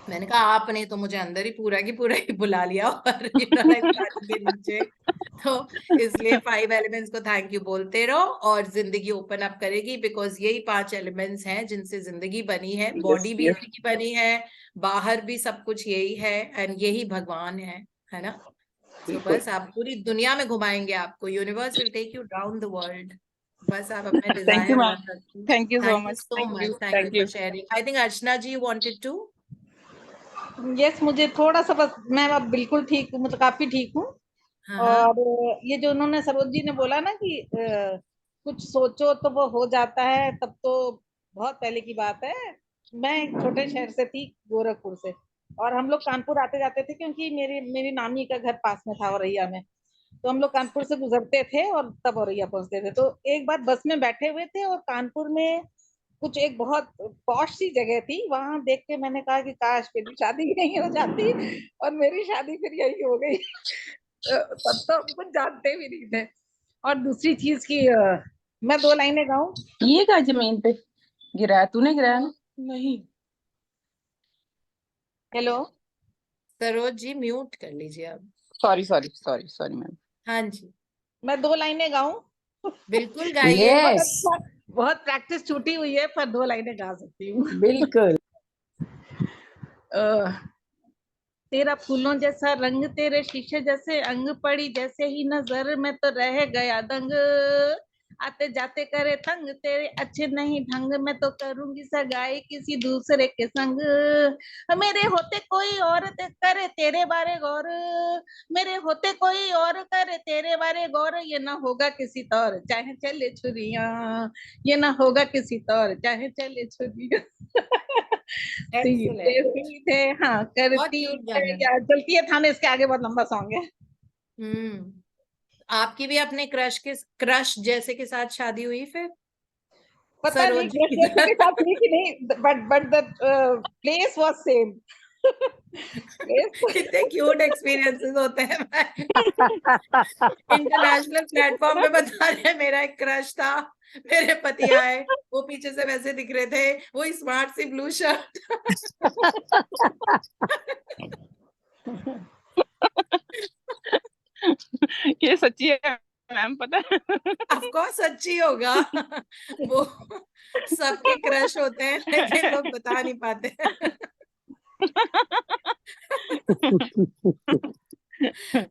मैंने कहा आपने तो मुझे अंदर ही पूरा की पूरा ही बुला लिया और पानी के नीचे, तो इसलिए 5 एलिमेंट्स को थैंक यू बोलते रहो और जिंदगी ओपन अप करेगी, बिकॉज यही 5 एलिमेंट्स हैं जिनसे जिंदगी बनी है, बॉडी भी इसी की बनी है, बाहर भी सब कुछ यही है, एंड यही भगवान है ना। तो बस आप पूरी दुनिया में घुमाएंगे आपको, universe will take you down the world, बस आप अपने थैंक यू डिजायर मैम, रखिए। Thank you so much, so much, thank thank you you. For sharing. I think Archana ji wanted to. Yes, मुझे थोड़ा सा बस, मैं अब बिल्कुल ठीक हूँ, मतलब काफी ठीक हूँ। हाँ और ये जो उन्होंने सरोज जी ने बोला ना कि कुछ सोचो तो वो हो जाता है, तब तो बहुत पहले की बात है। मैं एक छोटे शहर से थी, गोरखपुर से, और हम लोग कानपुर आते जाते थे क्योंकि मेरी नानी का घर पास में था औरैया में, तो हम लोग कानपुर से गुजरते थे और तब औरैया पहुंचते थे। तो एक बार बस में बैठे हुए थे और कानपुर में कुछ एक बहुत पॉश सी जगह थी, वहां देख के मैंने कहा कि काश मेरी शादी नहीं हो जाती, और मेरी शादी फिर यही हो गई। तब तो हम कुछ जानते भी नहीं थे। और दूसरी चीज की मैं 2 लाइनें गाऊं। ये क्या जमीन पे गिराया, तूने गिराया ना? नहीं। हेलो, सरोज जी म्यूट कर लीजिए आप। Sorry sorry sorry sorry ma'am. हाँ जी, मैं 2 लाइनें गाऊं? बिल्कुल गाइए। बहुत प्रैक्टिस छूटी हुई है, पर 2 लाइनें गा सकती हूँ। बिल्कुल। तेरा फूलों जैसा रंग, तेरे शीशे जैसे अंग, पड़ी जैसे ही नजर में तो रह गया दंग, आते जाते करे तंग, तेरे अच्छे नहीं ढंग, मैं तो करूंगी सगाई किसी दूसरे के संग, मेरे होते कोई और करे तेरे बारे गौर, मेरे होते कोई और करे तेरे बारे गौर, ये ना होगा किसी तौर चाहे चले छुरियां, ये ना होगा किसी तौर चाहे चले छुरियां। थे, हाँ करती क्यूट है गाना है। या चलती है थाने, इसके आगे बहुत लंबा सॉन्ग है। आपकी भी अपने क्रश जैसे के साथ शादी हुई फिर? पता नहीं सरोज जी की जैसे के तरह। साथ हुई कि नहीं, but the place was same. कितने क्यूट एक्सपीरियंसेस होते हैं। इंटरनेशनल प्लेटफॉर्म पे बता रहे हैं मेरा एक क्रश था, मेरे पति आए, वो पीछे से वैसे दिख रहे थे, वो स्मार्ट सी ब्लू शर्ट। ये सच्ची है मैम, पता है। ऑफ कोर्स सच्ची होगा। वो सबके क्रश होते हैं लेकिन लोग बता नहीं पाते।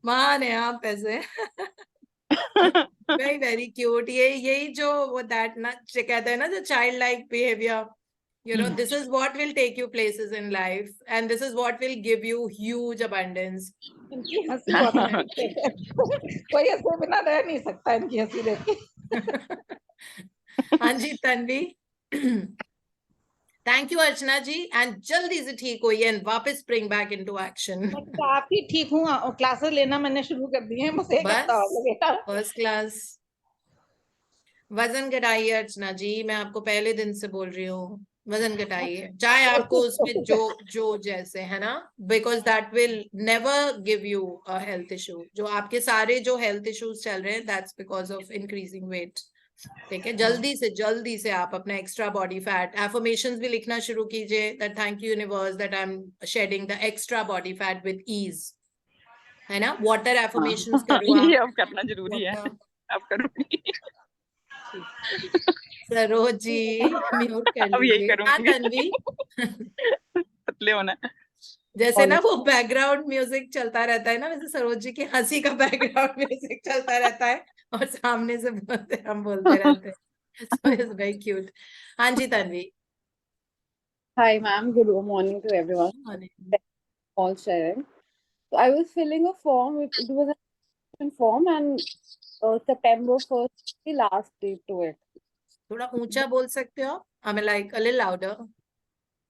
महान है आप ऐसे। Very very cute. यही जो वो दैट ना कहते हैं ना, जो child like behaviour, this is what will take you places in life, and this is what will give you huge abundance. इनकी हंसी बहुत अच्छी है। कोई हंसे बिना रह नहीं सकता इनकी हंसी देख के। हाँ जी Tanvi. Thank you Archana ji, and जल्दी से ठीक होइए एंड वापस स्प्रिंग बैक इनटू एक्शन। काफी ठीक हूँ, क्लासेस लेना मैंने शुरू कर दिए हैं, बस एक हफ्ता और लगेगा। First class. वजन घटाइए अर्चना जी, मैं आपको पहले दिन से बोल रही हूँ, वजन घटाइए, चाहे आपको उसमें जो जैसे है ना, because that will never give you a health issue. जो आपके सारे जो हेल्थ इश्यूज चल रहे हैं, that's because of increasing weight. ठीक है, जल्दी से आप अपना एक्स्ट्रा बॉडी फैट, एफर्मेशंस भी लिखना शुरू कीजिए, that thank you universe that I am shedding the extra body fat with ease, है ना। वाटर एफर्मेशंस करो ये आप। अब करना जरूरी है, अब करूंगी। सरोज जी म्यूट कर अब यही लीजिए। करूंगी। पतले होना है। जैसे ना वो बैकग्राउंड म्यूजिक चलता रहता है ना, वैसे सरोज जी की हंसी का बैकग्राउंड म्यूजिक चलता रहता है और सामने से हम बोलते रहते हैं। So it's very cute. हाँ जी Tanvi. Hi, ma'am. Good morning to everyone. Morning. All sharing. So I was filling a form. It was an application form, and September 1st, the last date to it. थोड़ा ऊंचा बोल सकते हो? I mean like a little louder.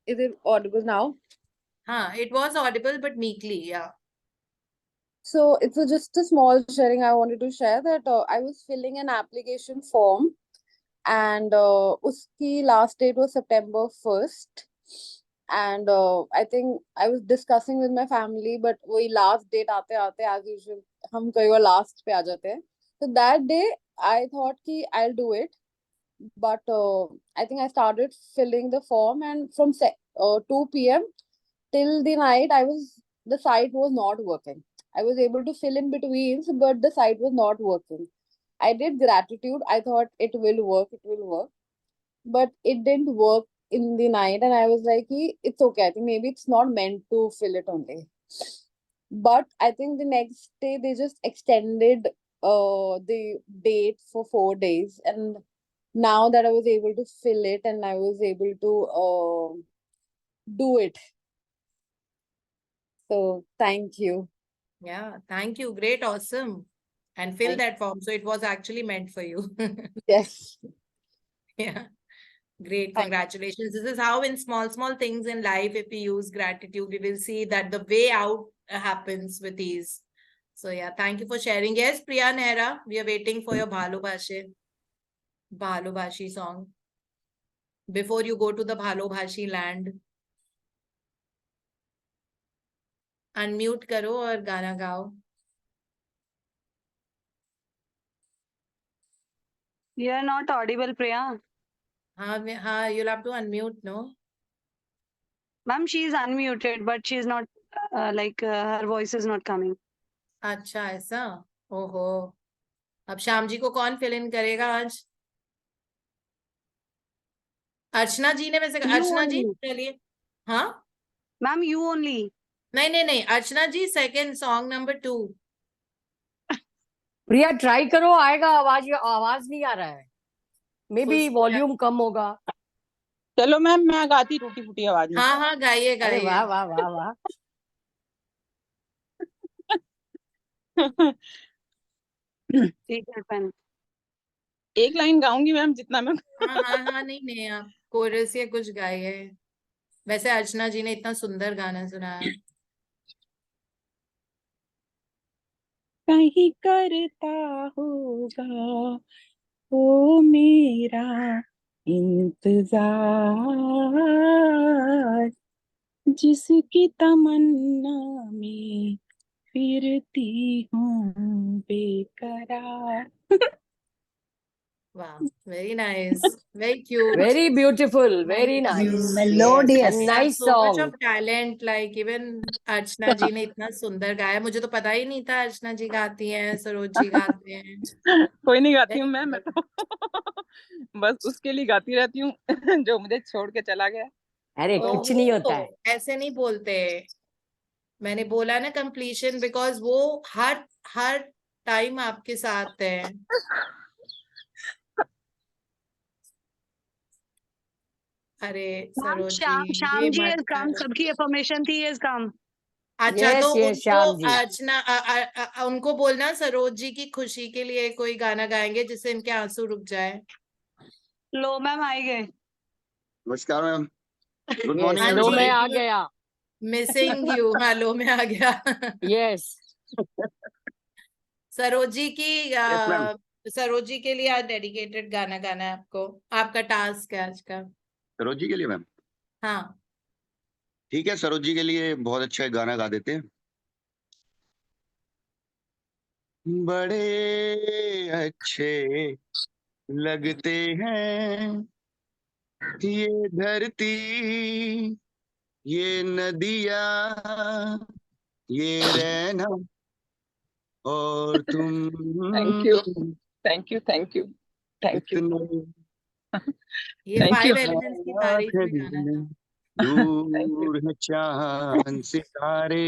Is it audible now? हाँ, it was audible but meekly, yeah. So it's just a small sharing I wanted to share that I was filling an application form, and uski last date was September 1st. And I think I was discussing with my family, but वही last date आते आते as usual हम कई बार last पे आ जाते हैं. So that day I thought कि I'll do it, but I think I started filling the form, and from 2 p.m. till the night the site was not working. I was able to fill in betweens, but the site was not working. I did gratitude. I thought it will work, but it didn't work in the night, and I was like, it's okay. I think maybe it's not meant to fill it only. But I think the next day they just extended the date for 4 days, and now that I was able to fill it and I was able to do it. So thank you. Yeah, thank you. Great, awesome. And fill Thank- that form. So it was actually meant for you. Yes. Yeah. Great, Thank- congratulations. This is how in small things in life, if we use gratitude, we will see that the way out happens with ease. So yeah, thank you for sharing. Yes, Priya Nehra, we are waiting for your Bhalobhashi song. Before you go to the Bhalobhashi land. Unmute करो और गाना गाओ. You are not audible, Priya. हाँ, you'll have to unmute, no? Ma'am, she is unmuted, but she is not her voice is not coming. अच्छा ऐसा. ओहो. अब श्याम जी को कौन फिल इन करेगा आज? अर्चना जी ने वैसे You अर्चना जी only. चलिए. हाँ Ma'am, you only. नहीं अर्चना जी सेकंड सॉन्ग नंबर 2. प्रिया ट्राई करो, आएगा आवाज नहीं आ रहा है. मे बी Full- वॉल्यूम कम होगा. चलो मैम, मैं गाती टूटी फूटी आवाज में. हाँ गाइए अरे गाइए. वाह वाह वाह वाह. Take your pen. एक लाइन गाऊंगी मैम, जितना मैं. हाँ नहीं आप कोरस या कुछ गाइए. वैसे अर्चना जी ने इतना सुंदर गाना सुनाया. कहीं करता होगा वो मेरा इंतजार, जिसकी तमन्ना में फिरती हूँ बेकरार. Wow, very nice, very cute. Very beautiful, very nice. Melodious. A nice so much song. of talent, like even Archana जी ने इतना सुंदर गाया. मुझे तो पता ही नहीं था अर्चना जी गाती हैं, सरोज जी गाते हैं. कोई नहीं गाती हूँ मैं तो बस उसके लिए गाती रहती हूँ जो मुझे छोड़ के चला गया. अरे कुछ नहीं होता है. ऐसे नहीं बोलते. मैंने बोला ना कंप्लीशन, बिकॉज वो हर टाइम आपके साथ है. अरे Ma'am, सरोज जी Sham ये ji मत has come. करो. सबकी affirmation थी, has come. अच्छा Yes, तो yes, श्याम उनको जी. अर्चना उनको बोलना सरोज जी की खुशी के लिए कोई गाना गाएंगे जिससे इनके आंसू रुक जाए. लो मैम आए गए. नमस्कार मैम. गुड Yes, मॉर्निंग लो मैं एवरीबॉडी. आ गया. Missing you. हेलो में आ गया. Yes. सरोज जी की यस मैम. सरोज जी के लिए आज डेडिकेटेड गाना गाना है आपको. आपका टास्क है आज का. सरोज जी के लिए मैम. हाँ ठीक है, सरोज जी के लिए बहुत अच्छा एक गाना गा देते हैं. बड़े अच्छे लगते हैं ये धरती, ये नदियाँ, ये रहना और तुम. Thank you thank you thank you thank you. इतने ये Thank you. 5 एलिमेंट्स की तारीफ में गाना था. दूर है चांद सितारे.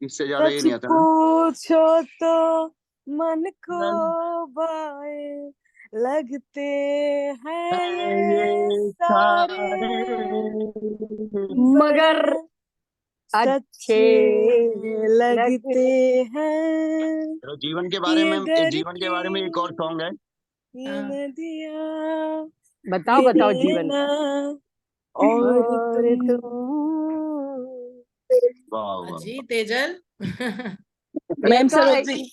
इससे ज्यादा ये सच नहीं आता ना. पूछो तो मन को बाएं लगते हैं ये सारे, मगर सच्चे लगते हैं। तो जीवन के बारे ये में डर जीवन के बारे में एक और सॉन्ग है। ये हाँ। नदियाँ बताओ ये बताओ जीवन लेना और तुम। वाह वाह जी तेजल मैम सरोज जी,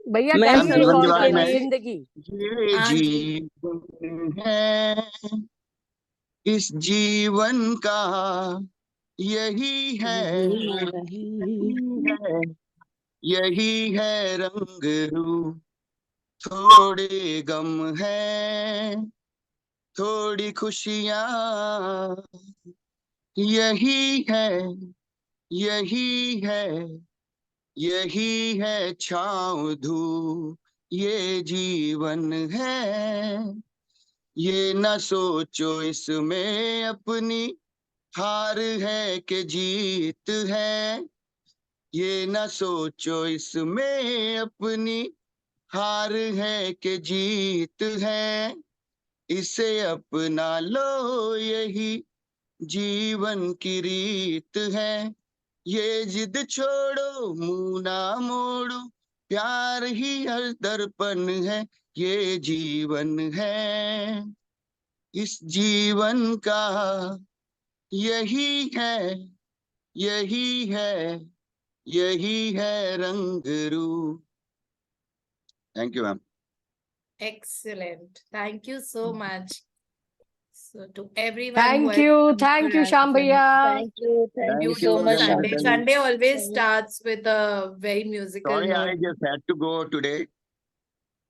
भैया मैम कैसी है एक जीवन के और बारे गाना में जिंदगी? ये हाँ जी जीवन है, इस जीवन का यही है, यही है रंग रूप, थोड़े गम है थोड़ी खुशियाँ, यही है यही है यही है छाँव धूप, ये जीवन है। ये न सोचो इसमें अपनी हार है कि जीत है, ये न सोचो इसमें अपनी हार है कि जीत है, इसे अपना लो यही जीवन की रीत है। ये जिद छोड़ो मुंह ना मोड़ो, प्यार ही हर दर्पण है, ये जीवन है, इस जीवन का यही है, यही है यही है रंग रूप। Thank you ma'am. excellent thank you so much so to everyone who thank has you come thank for you us Shyam भैया। Thank you so beautiful much Sunday. शाम। Sunday always starts with a very musical Sorry, I note. just had to go today.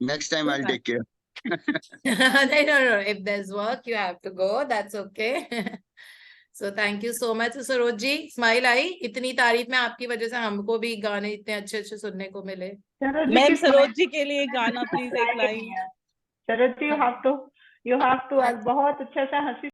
Next time I'll take care. No. If there's work, you have to go. That's okay. So thank you so much. Saroj ji smile I, इतनी तारीफ में आपकी वजह से हमको भी गाने इतने अच्छे अच्छे सुनने को मिले। मैम सरोज जी के लिए गाना प्लीज एक line. Saroj ji, you have to बहुत अच्छा सा हंसी